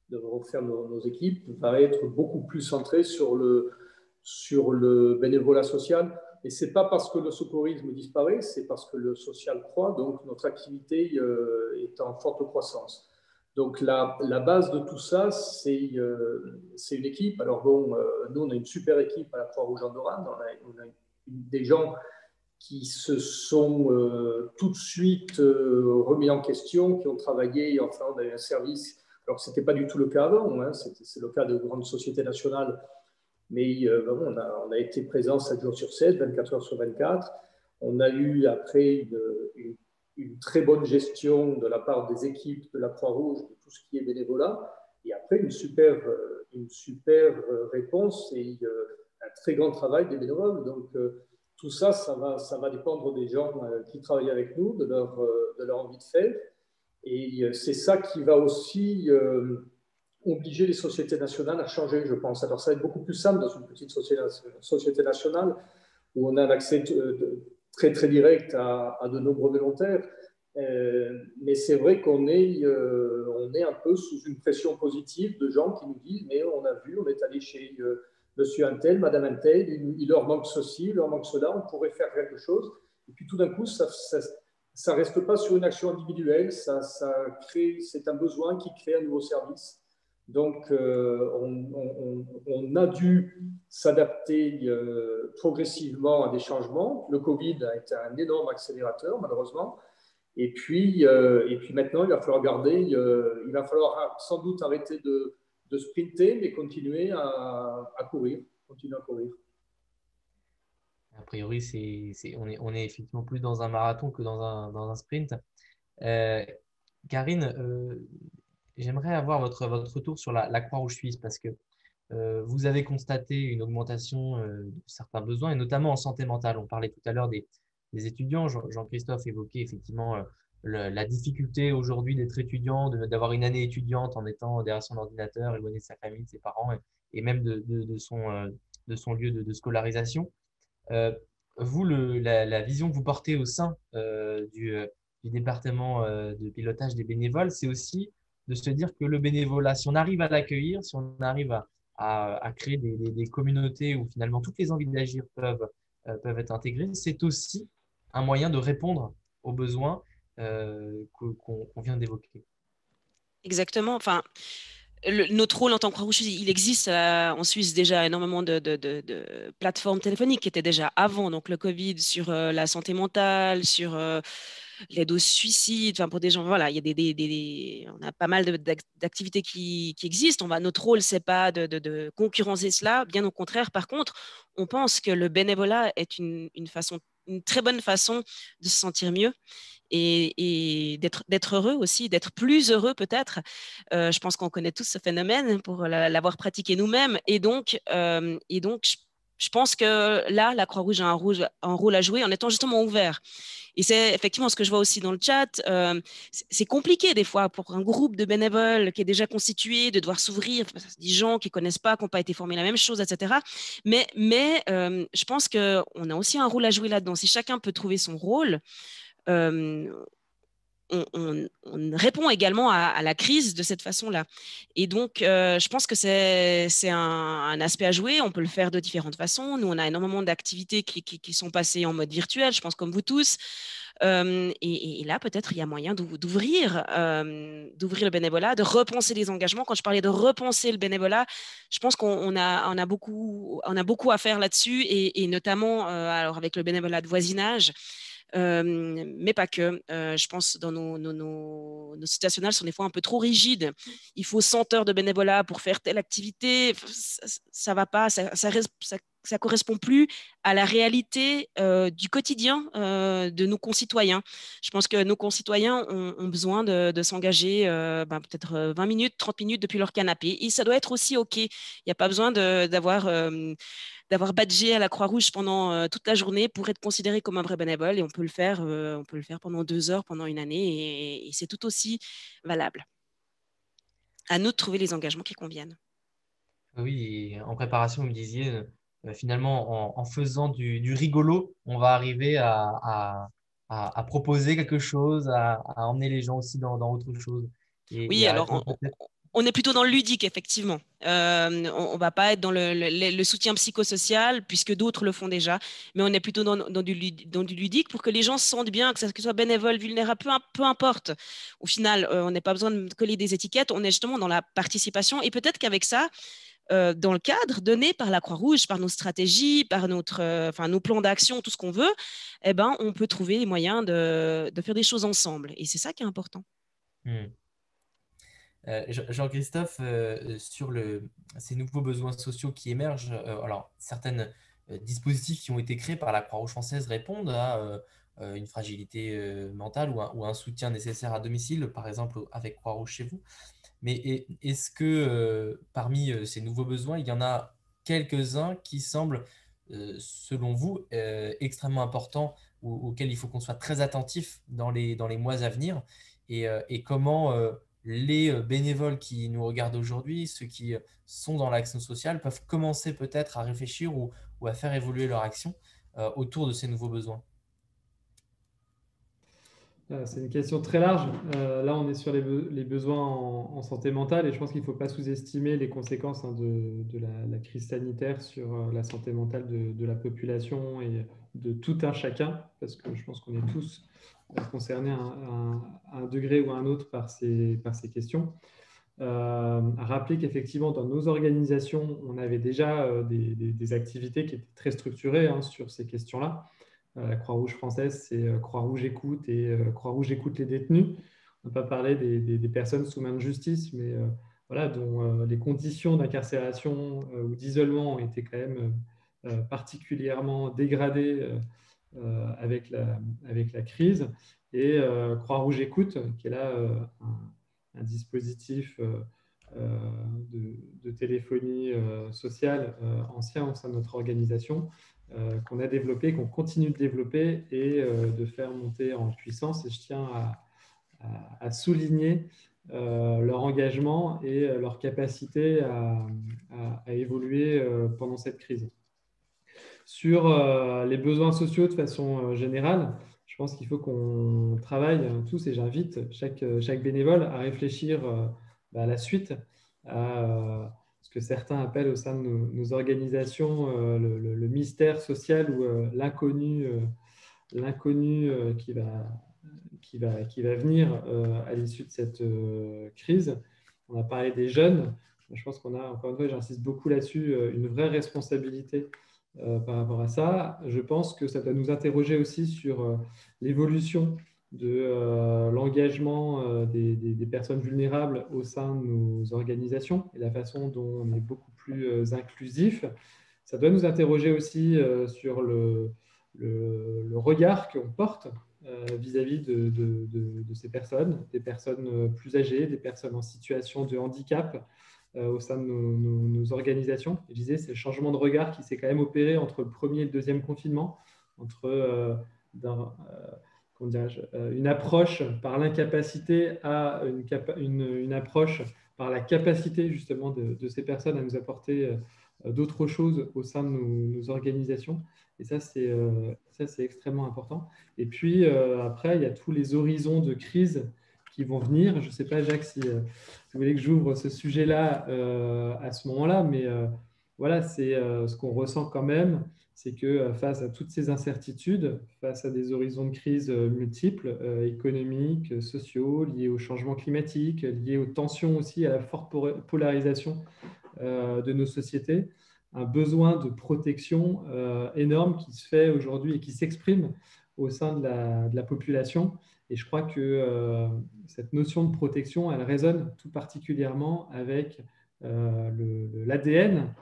devront faire nos équipes va être beaucoup plus centré sur le bénévolat social. Et ce n'est pas parce que le secourisme disparaît, c'est parce que le social croît, donc notre activité est en forte croissance. Donc la base de tout ça, c'est une équipe. Alors bon, nous, on a une super équipe à la Croix-Rouge andorrane. On a des gens qui se sont tout de suite remis en question, qui ont travaillé, enfin, on a eu un service. Alors, ce n'était pas du tout le cas avant, hein, c'est le cas de grandes sociétés nationales, mais on a été présent 7 jours sur 7, 24 heures sur 24. On a eu après une très bonne gestion de la part des équipes de la Croix-Rouge, de tout ce qui est bénévolat, et après une super réponse et un très grand travail des bénévoles. Donc, tout ça, ça va dépendre des gens qui travaillent avec nous, de leur envie de faire. Et c'est ça qui va aussi obliger les sociétés nationales à changer, je pense. Alors, ça va être beaucoup plus simple dans une petite société nationale où on a un accès très, très direct à de nombreux volontaires. Mais c'est vrai qu'on est un peu sous une pression positive de gens qui nous disent « mais on a vu, on est allé chez monsieur un tel, madame un tel, il leur manque ceci, il leur manque cela, on pourrait faire quelque chose. Et puis tout d'un coup, ça ne reste pas sur une action individuelle, c'est un besoin qui crée un nouveau service. Donc, on a dû s'adapter progressivement à des changements. Le Covid a été un énorme accélérateur, malheureusement. Et puis maintenant, il va falloir il va falloir sans doute arrêter de sprinter, mais continuer à courir. Continuer à courir. A priori, on est effectivement plus dans un marathon que dans un sprint. Karine, j'aimerais avoir votre retour sur la Croix-Rouge suisse parce que vous avez constaté une augmentation de certains besoins et notamment en santé mentale. On parlait tout à l'heure des étudiants. Jean-Christophe évoquait effectivement la difficulté aujourd'hui d'être étudiant, d'avoir une année étudiante en étant derrière son ordinateur, éloigné de sa famille, de ses parents et même de son lieu de scolarisation. Euh, vous, la vision que vous portez au sein du département de pilotage des bénévoles, c'est aussi de se dire que le bénévolat, si on arrive à l'accueillir, si on arrive à créer des communautés où finalement toutes les envies d'agir peuvent être intégrées, c'est aussi un moyen de répondre aux besoins qu'on vient d'évoquer. Exactement. Enfin, notre rôle en tant que Croix-Rouge, il existe en Suisse déjà énormément de plateformes téléphoniques qui étaient déjà avant, donc le Covid, sur la santé mentale, sur l'aide au suicide, enfin pour des gens, voilà, il y a on a pas mal d'activités qui existent. Notre rôle, c'est pas de concurrencer cela, bien au contraire. Par contre, on pense que le bénévolat est une très bonne façon de se sentir mieux et d'être heureux aussi, d'être plus heureux peut-être. Je pense qu'on connaît tous ce phénomène pour l'avoir pratiqué nous-mêmes. Je pense que là, la Croix-Rouge a un rôle à jouer en étant justement ouvert. Et c'est effectivement ce que je vois aussi dans le chat. C'est compliqué des fois pour un groupe de bénévoles qui est déjà constitué de devoir s'ouvrir, des gens qui ne connaissent pas, qui n'ont pas été formés la même chose, etc. Mais je pense qu'on a aussi un rôle à jouer là-dedans. Si chacun peut trouver son rôle, on répond également à la crise de cette façon-là. Et donc, je pense que c'est un aspect à jouer. On peut le faire de différentes façons. Nous, on a énormément d'activités qui sont passées en mode virtuel, je pense comme vous tous. Et là, peut-être, il y a moyen d'ouvrir le bénévolat, de repenser les engagements. Quand je parlais de repenser le bénévolat, je pense qu'on a beaucoup à faire là-dessus, et notamment alors avec le bénévolat de voisinage. Mais pas que. Je pense que nos situations nationales sont des fois un peu trop rigides. Il faut 100 heures de bénévolat pour faire telle activité. Ça va pas, ça correspond plus à la réalité du quotidien de nos concitoyens. Je pense que nos concitoyens ont besoin de s'engager peut-être 20 minutes, 30 minutes depuis leur canapé. Et ça doit être aussi OK. Il n'y a pas besoin d'avoir badgé à la Croix-Rouge pendant toute la journée pour être considéré comme un vrai bénévole. Et on peut le faire pendant 2 heures, pendant une année, et c'est tout aussi valable. À nous de trouver les engagements qui conviennent. Oui, et en préparation, vous me disiez, finalement, en faisant du rigolo, on va arriver à proposer quelque chose, à emmener les gens aussi dans autre chose. Et Oui, à alors répondre peut-être. on est plutôt dans le ludique, effectivement. On ne va pas être dans le soutien psychosocial, puisque d'autres le font déjà, mais on est plutôt dans du ludique pour que les gens se sentent bien, que ce soit bénévole, vulnérable, peu importe. Au final, on n'a pas besoin de coller des étiquettes, on est justement dans la participation. Et peut-être qu'avec ça, dans le cadre donné par la Croix-Rouge, par nos stratégies, par nos plans d'action, tout ce qu'on veut, eh ben, on peut trouver les moyens de faire des choses ensemble. Et c'est ça qui est important. Jean-Christophe, sur ces nouveaux besoins sociaux qui émergent, alors certains dispositifs qui ont été créés par la Croix-Rouge française répondent à une fragilité mentale ou un soutien nécessaire à domicile, par exemple avec Croix-Rouge chez vous. Mais est-ce que parmi ces nouveaux besoins, il y en a quelques-uns qui semblent, selon vous, extrêmement importants auxquels il faut qu'on soit très attentif dans les mois à venir et comment les bénévoles qui nous regardent aujourd'hui, ceux qui sont dans l'action sociale, peuvent commencer peut-être à réfléchir ou à faire évoluer leur action autour de ces nouveaux besoins? C'est une question très large. Là, on est sur les besoins en santé mentale et je pense qu'il ne faut pas sous-estimer les conséquences de la crise sanitaire sur la santé mentale de la population et de tout un chacun, parce que je pense qu'on est tous concernés à un degré ou à un autre par ces questions. À rappeler qu'effectivement, dans nos organisations, on avait déjà des activités qui étaient très structurées sur ces questions-là. La Croix-Rouge française, c'est Croix-Rouge écoute et Croix-Rouge écoute les détenus. On n'a pas parlé des personnes sous main de justice, mais voilà, dont les conditions d'incarcération ou d'isolement ont été quand même particulièrement dégradées avec la crise. Et Croix-Rouge écoute, qui est là un dispositif de téléphonie sociale ancien au sein de notre organisation, qu'on a développé, qu'on continue de développer et de faire monter en puissance. Et je tiens à souligner leur engagement et leur capacité à évoluer pendant cette crise. Sur les besoins sociaux de façon générale, je pense qu'il faut qu'on travaille tous, et j'invite chaque bénévole à réfléchir à la suite, à ce que certains appellent au sein de nos organisations le mystère social ou l'inconnu qui va venir à l'issue de cette crise. On a parlé des jeunes. Je pense qu'on a, encore une fois, j'insiste beaucoup là-dessus, une vraie responsabilité par rapport à ça. Je pense que ça doit nous interroger aussi sur l'évolution de l'engagement des personnes vulnérables au sein de nos organisations et la façon dont on est beaucoup plus inclusif. Ça doit nous interroger aussi sur le regard qu'on porte vis-à-vis de ces personnes, des personnes plus âgées, des personnes en situation de handicap au sein de nos organisations. Je disais, c'est le changement de regard qui s'est quand même opéré entre le premier et le deuxième confinement, entre une approche par l'incapacité à une approche par la capacité justement de ces personnes à nous apporter d'autres choses au sein de nos organisations. Et ça, c'est extrêmement important. Et puis, après, il y a tous les horizons de crise qui vont venir. Je ne sais pas, Jacques, si vous voulez que j'ouvre ce sujet-là à ce moment-là, mais voilà, c'est ce qu'on ressent quand même, c'est que face à toutes ces incertitudes, face à des horizons de crise multiples, économiques, sociaux, liés au changement climatique, liés aux tensions aussi, à la forte polarisation de nos sociétés, un besoin de protection énorme qui se fait aujourd'hui et qui s'exprime au sein de la population. Et je crois que cette notion de protection, elle résonne tout particulièrement avec l'ADN,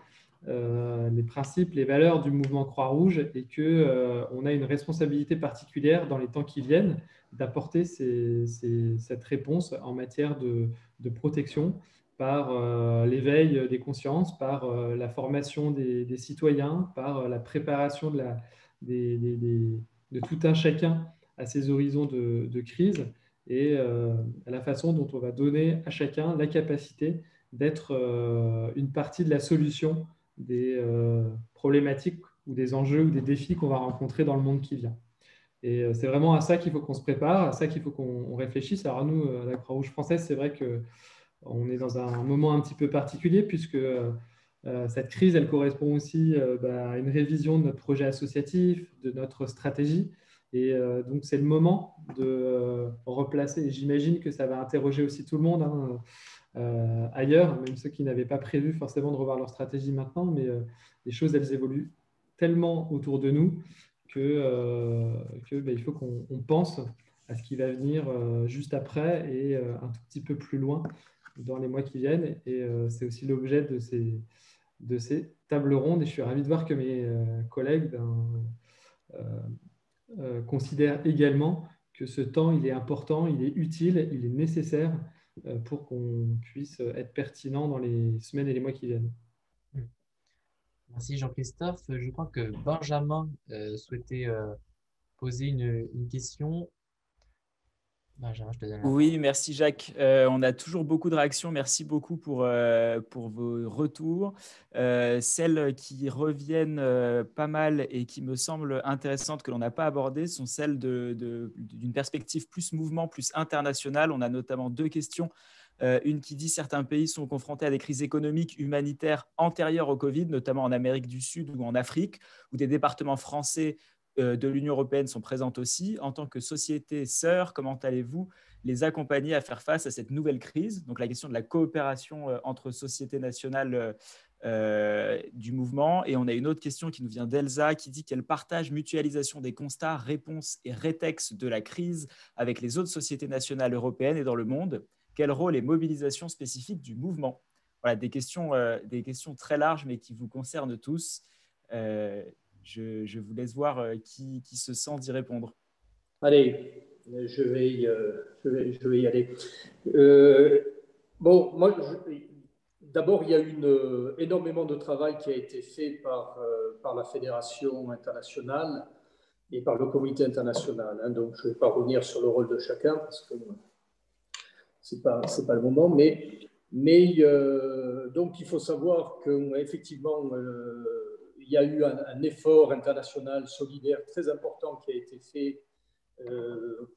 les principes, les valeurs du mouvement Croix-Rouge et qu'on a une responsabilité particulière dans les temps qui viennent d'apporter cette réponse en matière de protection par l'éveil des consciences, par la formation des citoyens, par la préparation de tout un chacun à ces horizons de crise et à la façon dont on va donner à chacun la capacité d'être une partie de la solution des problématiques ou des enjeux ou des défis qu'on va rencontrer dans le monde qui vient. Et c'est vraiment à ça qu'il faut qu'on se prépare, à ça qu'il faut qu'on réfléchisse. Alors nous, à la Croix-Rouge française, c'est vrai qu'on est dans un moment un petit peu particulier puisque cette crise, elle correspond aussi à une révision de notre projet associatif, de notre stratégie. Et donc, c'est le moment de replacer. Et j'imagine que ça va interroger aussi tout le monde ailleurs, même ceux qui n'avaient pas prévu forcément de revoir leur stratégie maintenant. Mais les choses, elles évoluent tellement autour de nous il faut qu'on pense à ce qui va venir juste après et un tout petit peu plus loin dans les mois qui viennent. Et c'est aussi l'objet de ces tables rondes. Et je suis ravi de voir que mes collègues considèrent également que ce temps, il est important, il est utile, il est nécessaire pour qu'on puisse être pertinent dans les semaines et les mois qui viennent. Merci Jean-Christophe. Je crois que Benjamin souhaitait poser une question. Benjamin, je te donne la parole. Oui, merci Jacques. On a toujours beaucoup de réactions. Merci beaucoup pour vos retours. Celles qui reviennent pas mal et qui me semblent intéressantes que l'on n'a pas abordées sont celles d'une perspective plus mouvement, plus internationale. On a notamment 2 questions. Une qui dit certains pays sont confrontés à des crises économiques, humanitaires antérieures au Covid, notamment en Amérique du Sud ou en Afrique, où des départements français de l'Union européenne sont présents aussi. En tant que société sœur, comment allez-vous les accompagner à faire face à cette nouvelle crise? Donc la question de la coopération entre sociétés nationales du mouvement. Et on a une autre question qui nous vient d'Elsa qui dit qu'elle partage mutualisation des constats, réponses et rétextes de la crise avec les autres sociétés nationales européennes et dans le monde. Quel rôle et mobilisation spécifique du mouvement? Voilà, des questions très larges mais qui vous concernent tous. Je vous laisse voir qui se sent d'y répondre. Allez, je vais y aller. Bon, moi, d'abord, il y a énormément de travail qui a été fait par la Fédération internationale et par le Comité international. Hein, donc, je ne vais pas revenir sur le rôle de chacun parce que c'est pas le moment. Mais donc, il faut savoir qu'effectivement, il y a eu un effort international solidaire très important qui a été fait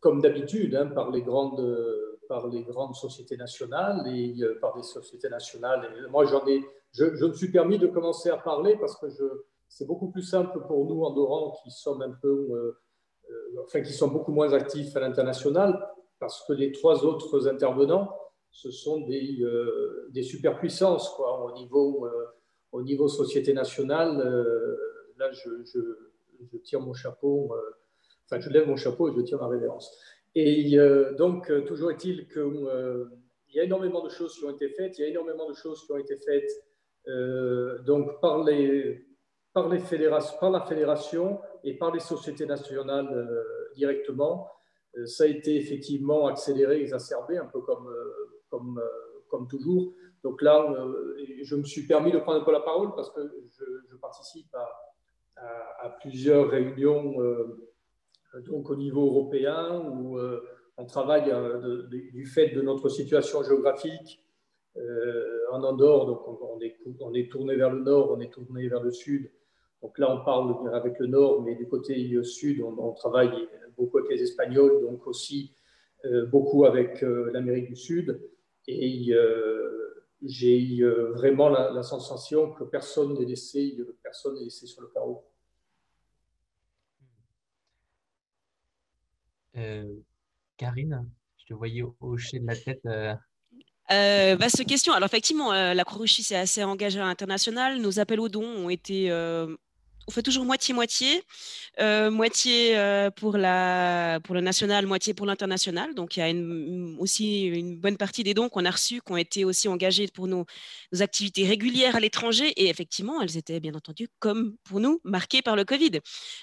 comme d'habitude, hein, par les grandes sociétés nationales et par des sociétés nationales. Et moi, je me suis permis de commencer à parler parce que c'est beaucoup plus simple pour nous, Andorrans, qui sommes qui sont beaucoup moins actifs à l'international, parce que les 3 autres intervenants, ce sont des superpuissances, quoi, au niveau société nationale. Là, je tire mon chapeau. Je lève mon chapeau et je tire ma révérence. Et donc, toujours est-il qu'il y a énormément de choses qui ont été faites. Il y a énormément de choses qui ont été faites donc par la fédération et par les sociétés nationales directement. Ça a été effectivement accéléré, exacerbé, un peu comme toujours. Donc là, je me suis permis de prendre un peu la parole parce que je participe à plusieurs réunions donc au niveau européen, où on travaille du fait de notre situation géographique en Andorre. Donc on est tourné vers le nord, on est tourné vers le sud. Donc là, on parle avec le nord, mais du côté sud, on travaille beaucoup avec les Espagnols, donc aussi beaucoup avec l'Amérique du Sud. Et j'ai vraiment la sensation que personne n'est laissé sur le carreau. Karine, je te voyais hocher de la tête. Vaste question. Alors effectivement, la Croix-Rouge s'est assez engagée à l'international. Nos appels aux dons ont été... on fait toujours moitié-moitié. Moitié pour le national, moitié pour l'international. Donc, il y a aussi une bonne partie des dons qu'on a reçus qui ont été aussi engagés pour nos activités régulières à l'étranger. Et effectivement, elles étaient bien entendu, comme pour nous, marquées par le Covid.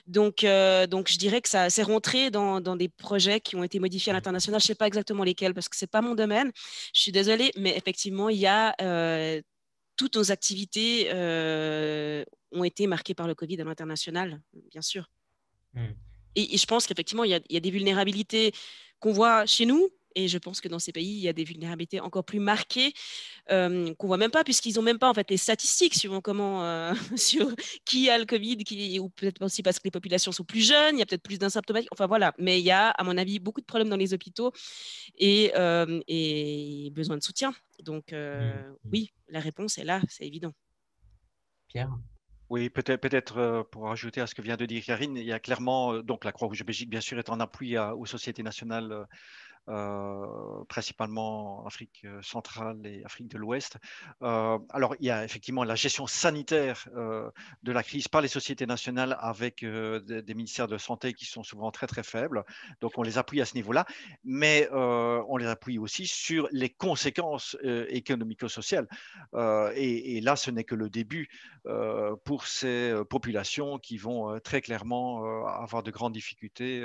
Donc je dirais que ça s'est rentré dans des projets qui ont été modifiés à l'international. Je ne sais pas exactement lesquels parce que ce n'est pas mon domaine. Je suis désolée, mais effectivement, il y a toutes nos activités ont été marquées par le Covid à l'international, bien sûr. Et je pense qu'effectivement, il y a des vulnérabilités qu'on voit chez nous, et je pense que dans ces pays, il y a des vulnérabilités encore plus marquées qu'on voit même pas, puisqu'ils n'ont même pas en fait les statistiques sur sur qui a le Covid, ou peut-être aussi parce que les populations sont plus jeunes, il y a peut-être plus d'asymptomatiques. Enfin voilà, mais il y a, à mon avis, beaucoup de problèmes dans les hôpitaux et besoin de soutien. Donc oui, la réponse est là, c'est évident. Pierre? Oui, peut-être pour ajouter à ce que vient de dire Karine, il y a clairement, donc la Croix-Rouge Belgique, bien sûr, est en appui aux sociétés nationales, principalement Afrique centrale et Afrique de l'Ouest. Alors, il y a effectivement la gestion sanitaire de la crise par les sociétés nationales avec des ministères de santé qui sont souvent très, très faibles. Donc, on les appuie à ce niveau-là, mais on les appuie aussi sur les conséquences économico-sociales. Et là, ce n'est que le début pour ces populations qui vont très clairement avoir de grandes difficultés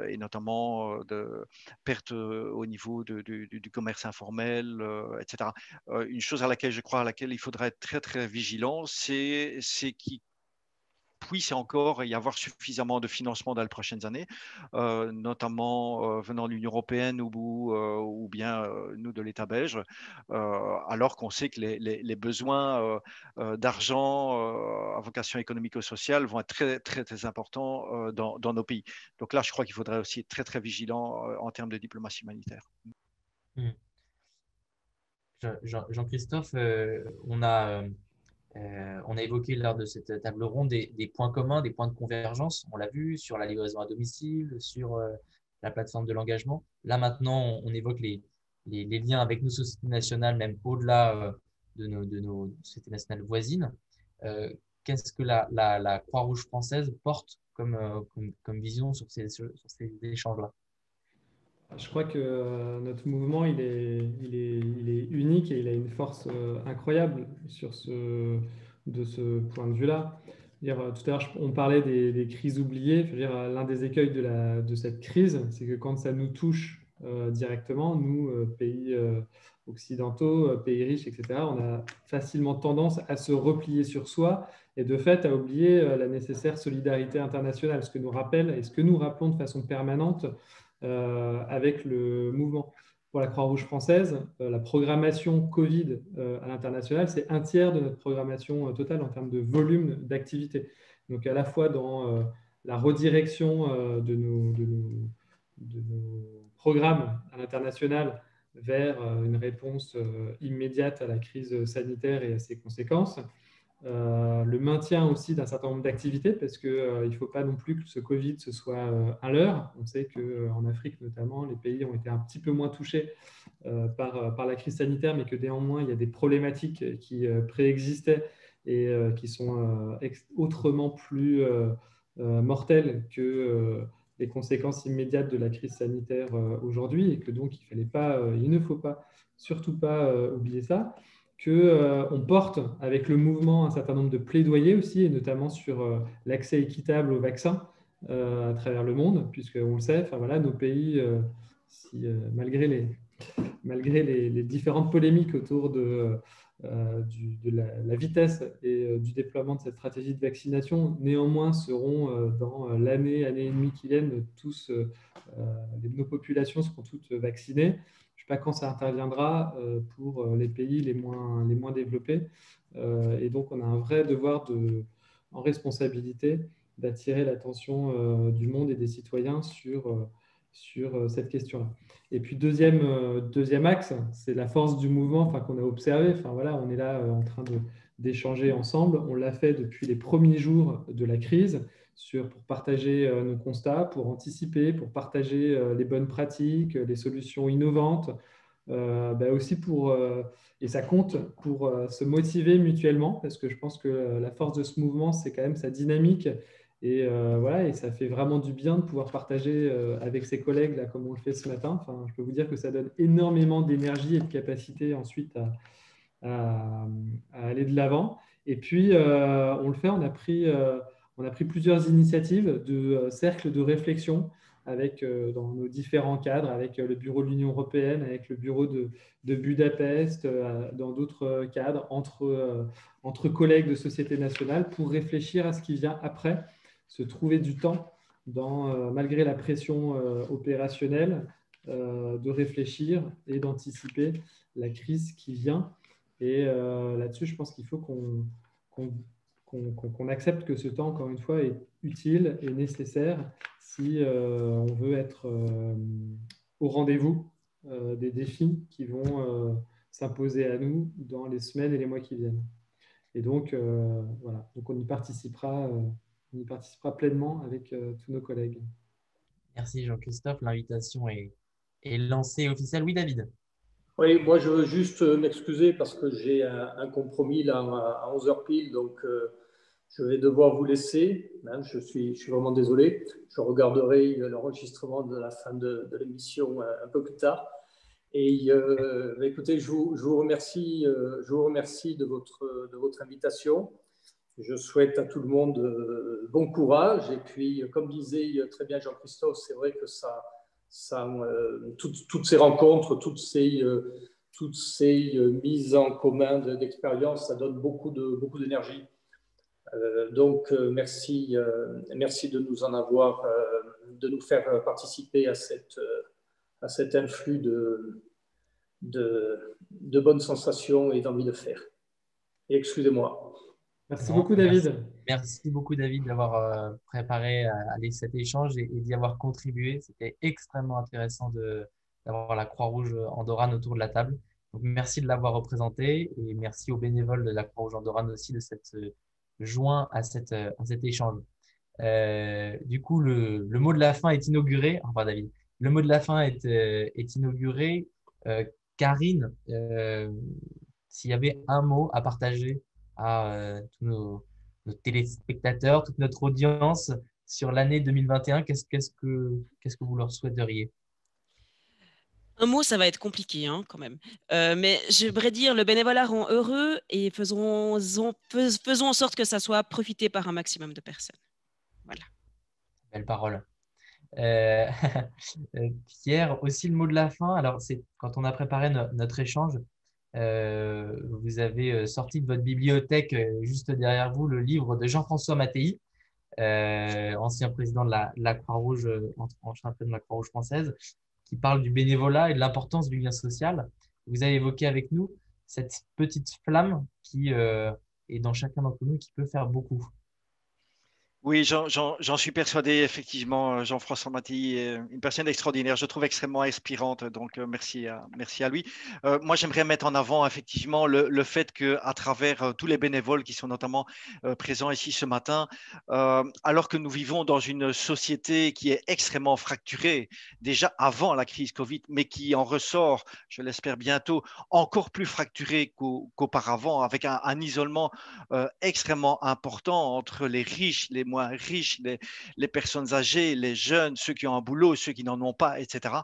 et notamment de perte au niveau du commerce informel, etc. Une chose à laquelle je crois, à laquelle il faudra être très très vigilant, c'est qu'ils puisse encore y avoir suffisamment de financement dans les prochaines années, notamment venant de l'Union européenne ou bien nous de l'État belge, alors qu'on sait que les besoins d'argent à vocation économico-sociale vont être très, très, très importants dans nos pays. Donc là, je crois qu'il faudrait aussi être très, très vigilant en termes de diplomatie humanitaire. Jean-Christophe, on a évoqué lors de cette table ronde des points communs, des points de convergence. On l'a vu sur la livraison à domicile, sur la plateforme de l'engagement. Là, maintenant, on évoque les liens avec nos sociétés nationales, même au-delà de nos sociétés nationales voisines. Qu'est-ce que la Croix-Rouge française porte comme vision sur ces échanges-là? Je crois que notre mouvement, il est unique et il a une force incroyable de ce point de vue-là. Tout à l'heure, on parlait des crises oubliées. L'un des écueils de cette crise, c'est que quand ça nous touche directement, nous, pays occidentaux, pays riches, etc., on a facilement tendance à se replier sur soi et de fait à oublier la nécessaire solidarité internationale, ce que nous rappelle et ce que nous rappelons de façon permanente avec le mouvement. Pour la Croix-Rouge française, la programmation Covid à l'international, c'est un tiers de notre programmation totale en termes de volume d'activité. Donc à la fois dans la redirection de nos programmes à l'international vers une réponse immédiate à la crise sanitaire et à ses conséquences, le maintien aussi d'un certain nombre d'activités parce qu'il ne faut pas non plus que ce Covid ce soit un leurre. On sait qu'en Afrique notamment, les pays ont été un petit peu moins touchés par la crise sanitaire, mais que néanmoins, il y a des problématiques qui préexistaient et qui sont autrement plus mortelles que les conséquences immédiates de la crise sanitaire aujourd'hui et que donc il ne faut pas, surtout pas oublier ça. Qu'on porte avec le mouvement un certain nombre de plaidoyers aussi, et notamment sur l'accès équitable aux vaccins à travers le monde, puisqu'on le sait, nos pays, malgré les différentes polémiques autour de la vitesse et du déploiement de cette stratégie de vaccination, néanmoins seront dans l'année et demie qui viennent, nos populations seront toutes vaccinées. Je ne sais pas quand ça interviendra pour les pays les moins développés. Et donc, on a un vrai devoir en responsabilité d'attirer l'attention du monde et des citoyens sur cette question-là. Et puis, deuxième axe, c'est la force du mouvement qu'on a observé. On est là en train d'échanger ensemble. On l'a fait depuis les premiers jours de la crise pour partager nos constats, pour anticiper, pour partager les bonnes pratiques, les solutions innovantes, aussi et ça compte pour se motiver mutuellement, parce que je pense que la force de ce mouvement, c'est quand même sa dynamique, et ça fait vraiment du bien de pouvoir partager avec ses collègues, là, comme on le fait ce matin. Je peux vous dire que ça donne énormément d'énergie et de capacité ensuite à aller de l'avant. Et puis, on le fait, on a pris plusieurs initiatives de cercles de réflexion dans nos différents cadres, avec le bureau de l'Union européenne, avec le bureau de Budapest, dans d'autres cadres, entre collègues de société nationale, pour réfléchir à ce qui vient après, se trouver du temps, malgré la pression opérationnelle, de réfléchir et d'anticiper la crise qui vient. Et là-dessus, je pense qu'il faut qu'on accepte que ce temps, encore une fois, est utile et nécessaire si on veut être au rendez-vous des défis qui vont s'imposer à nous dans les semaines et les mois qui viennent. Et donc, donc on y participera pleinement avec tous nos collègues. Merci Jean-Christophe, l'invitation est lancée officielle. Oui, David. Oui, moi je veux juste m'excuser parce que j'ai un compromis là à 11h pile, donc je vais devoir vous laisser. Je suis vraiment désolé. Je regarderai l'enregistrement de la fin de l'émission un peu plus tard. Et écoutez, je vous remercie de votre invitation. Je souhaite à tout le monde bon courage. Et puis, comme disait très bien Jean-Christophe, c'est vrai que toutes ces rencontres, toutes ces mises en commun d'expériences, ça donne beaucoup d'énergie. Merci de nous en avoir, de nous faire participer à cet influx de bonnes sensations et d'envie de faire. Et excusez-moi. Merci beaucoup, David. Merci beaucoup, David, d'avoir préparé cet échange et d'y avoir contribué. C'était extrêmement intéressant d'avoir la Croix-Rouge andorrane autour de la table. Donc, merci de l'avoir représenté et merci aux bénévoles de la Croix-Rouge andorrane aussi de s'être joints à cet échange. Du coup, le mot de la fin est inauguré. Enfin, David, le mot de la fin est inauguré. Karine, s'il y avait un mot à partager à tous nos téléspectateurs, toute notre audience sur l'année 2021, qu'est-ce que vous leur souhaiteriez? Un mot, ça va être compliqué quand même. Mais j'aimerais dire le bénévolat rend heureux et faisons en sorte que ça soit profité par un maximum de personnes. Voilà. Belle parole. Euh, Pierre, aussi le mot de la fin. Alors, c'est quand on a préparé notre échange, vous avez sorti de votre bibliothèque, juste derrière vous, le livre de Jean-François Mattei, ancien président de la Croix-Rouge, ancien président de la Croix-Rouge française, qui parle du bénévolat et de l'importance du lien social. Vous avez évoqué avec nous cette petite flamme qui est dans chacun d'entre nous, qui peut faire beaucoup. Oui, j'en suis persuadé, effectivement. Jean-François Mattei est une personne extraordinaire, je trouve extrêmement inspirante, donc merci à lui. Moi, j'aimerais mettre en avant effectivement le fait qu'à travers tous les bénévoles qui sont notamment présents ici ce matin, alors que nous vivons dans une société qui est extrêmement fracturée, déjà avant la crise Covid, mais qui en ressort, je l'espère bientôt, encore plus fracturée qu'auparavant, avec un isolement extrêmement important entre les riches, les moins riches, les personnes âgées, les jeunes, ceux qui ont un boulot, ceux qui n'en ont pas, etc.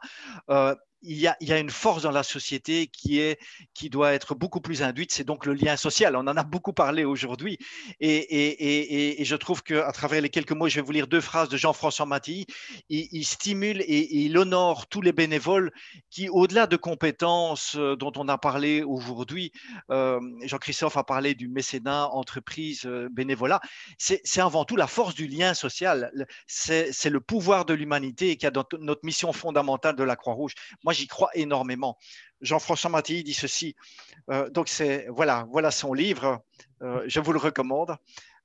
Il y a une force dans la société qui doit être beaucoup plus induite, c'est donc le lien social. On en a beaucoup parlé aujourd'hui et je trouve qu'à travers les quelques mots, je vais vous lire 2 phrases de Jean-François Mattei. Il stimule et il honore tous les bénévoles qui, au-delà de compétences dont on a parlé aujourd'hui, Jean-Christophe a parlé du mécénat, entreprise, bénévolat, c'est avant tout la force du lien social. C'est le pouvoir de l'humanité qui a dans notre mission fondamentale de la Croix-Rouge. Moi, j'y crois énormément. Jean-François Mattei dit ceci. Donc, voilà son livre. Je vous le recommande.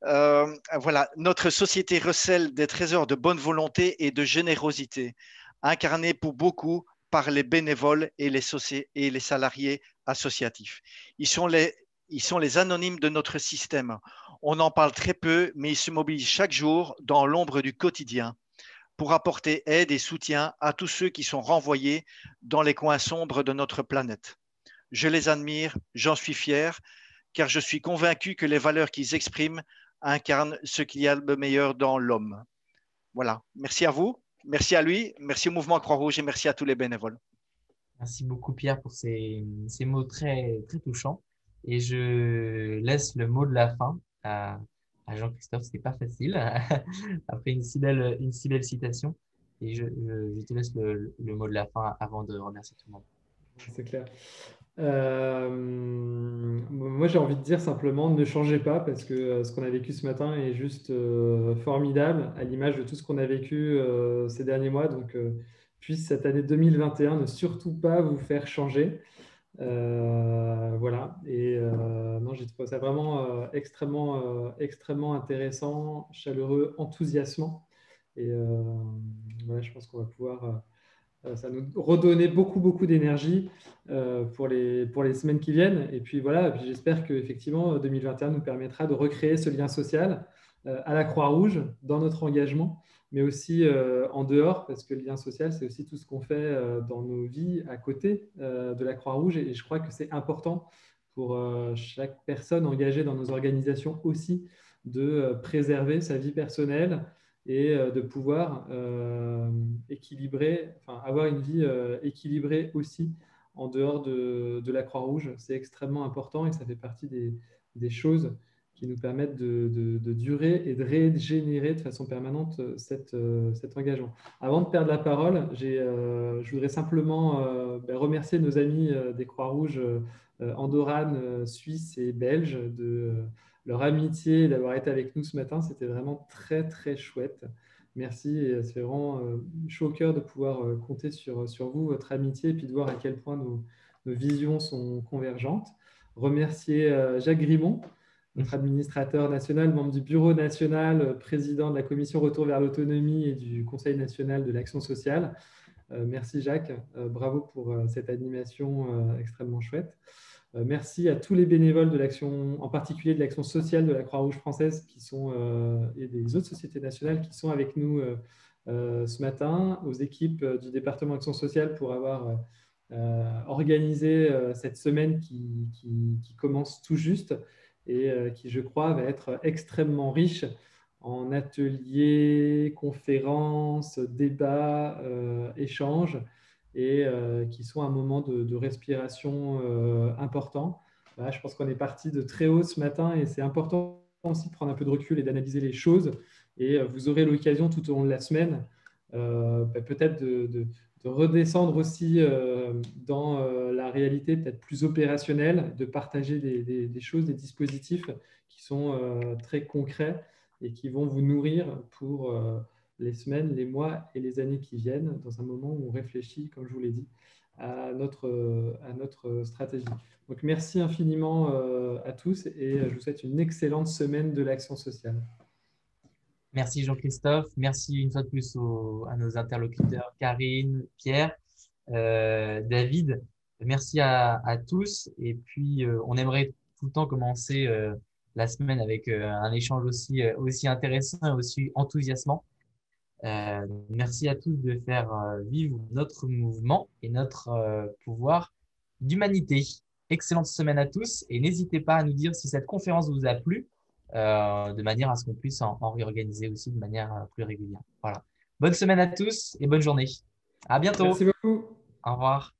Voilà, notre société recèle des trésors de bonne volonté et de générosité, incarnés pour beaucoup par les bénévoles et les salariés associatifs. Ils sont les anonymes de notre système. On en parle très peu, mais ils se mobilisent chaque jour dans l'ombre du quotidien pour apporter aide et soutien à tous ceux qui sont renvoyés dans les coins sombres de notre planète. Je les admire, j'en suis fier, car je suis convaincu que les valeurs qu'ils expriment incarnent ce qu'il y a de meilleur dans l'homme. Voilà. Merci à vous, merci à lui, merci au mouvement Croix-Rouge et merci à tous les bénévoles. Merci beaucoup, Pierre, pour ces mots très, très touchants. Et je laisse le mot de la fin à Jean-Christophe. Ce n'est pas facile après une si belle citation. Et je te laisse le mot de la fin avant de remercier tout le monde. C'est clair. Moi, j'ai envie de dire simplement ne changez pas parce que ce qu'on a vécu ce matin est juste formidable à l'image de tout ce qu'on a vécu ces derniers mois. Donc, puisse cette année 2021 ne surtout pas vous faire changer. Voilà. Et non, j'ai trouvé ça vraiment extrêmement intéressant, chaleureux, enthousiasmant. Et voilà, je pense qu'on va pouvoir ça nous redonner beaucoup d'énergie pour les semaines qui viennent. Et puis voilà, puis j'espère qu'effectivement 2021 nous permettra de recréer ce lien social à la Croix-Rouge dans notre engagement, mais aussi en dehors, parce que le lien social, c'est aussi tout ce qu'on fait dans nos vies à côté de la Croix-Rouge. Et je crois que c'est important pour chaque personne engagée dans nos organisations aussi de préserver sa vie personnelle et de pouvoir avoir une vie équilibrée aussi en dehors de la Croix-Rouge. C'est extrêmement important et ça fait partie des choses qui nous permettent de durer et de régénérer de façon permanente cet engagement. Avant de perdre la parole, je voudrais simplement remercier nos amis des Croix-Rouges andorranes, suisses et belges leur amitié et d'avoir été avec nous ce matin. C'était vraiment très, très chouette. Merci. Et c'est vraiment chaud au cœur de pouvoir compter sur vous, votre amitié, et puis de voir à quel point nos visions sont convergentes. Remercier Jacques Grimont, notre administrateur national, membre du bureau national, président de la commission Retour vers l'autonomie et du Conseil national de l'action sociale. Merci Jacques, bravo pour cette animation extrêmement chouette. Merci à tous les bénévoles de l'action, en particulier de l'action sociale de la Croix-Rouge française et des autres sociétés nationales qui sont avec nous ce matin, aux équipes du département action sociale pour avoir organisé cette semaine qui commence tout juste et qui, je crois, va être extrêmement riche en ateliers, conférences, débats, échanges, et qui sont un moment de respiration important. Voilà, je pense qu'on est parti de très haut ce matin et c'est important aussi de prendre un peu de recul et d'analyser les choses. Et vous aurez l'occasion tout au long de la semaine peut-être de redescendre aussi dans la réalité peut-être plus opérationnelle, de partager des choses, des dispositifs qui sont très concrets et qui vont vous nourrir pour les semaines, les mois et les années qui viennent, dans un moment où on réfléchit, comme je vous l'ai dit, à notre stratégie. Donc, merci infiniment à tous et je vous souhaite une excellente semaine de l'action sociale. Merci Jean-Christophe. Merci une fois de plus à nos interlocuteurs, Karine, Pierre, David. Merci à tous. Et puis, on aimerait tout le temps commencer la semaine avec un échange aussi intéressant et aussi enthousiasmant. Merci à tous de faire vivre notre mouvement et notre pouvoir d'humanité. Excellente semaine à tous et n'hésitez pas à nous dire si cette conférence vous a plu, de manière à ce qu'on puisse en réorganiser aussi de manière plus régulière. Voilà. Bonne semaine à tous et bonne journée. À bientôt. Merci beaucoup. Au revoir.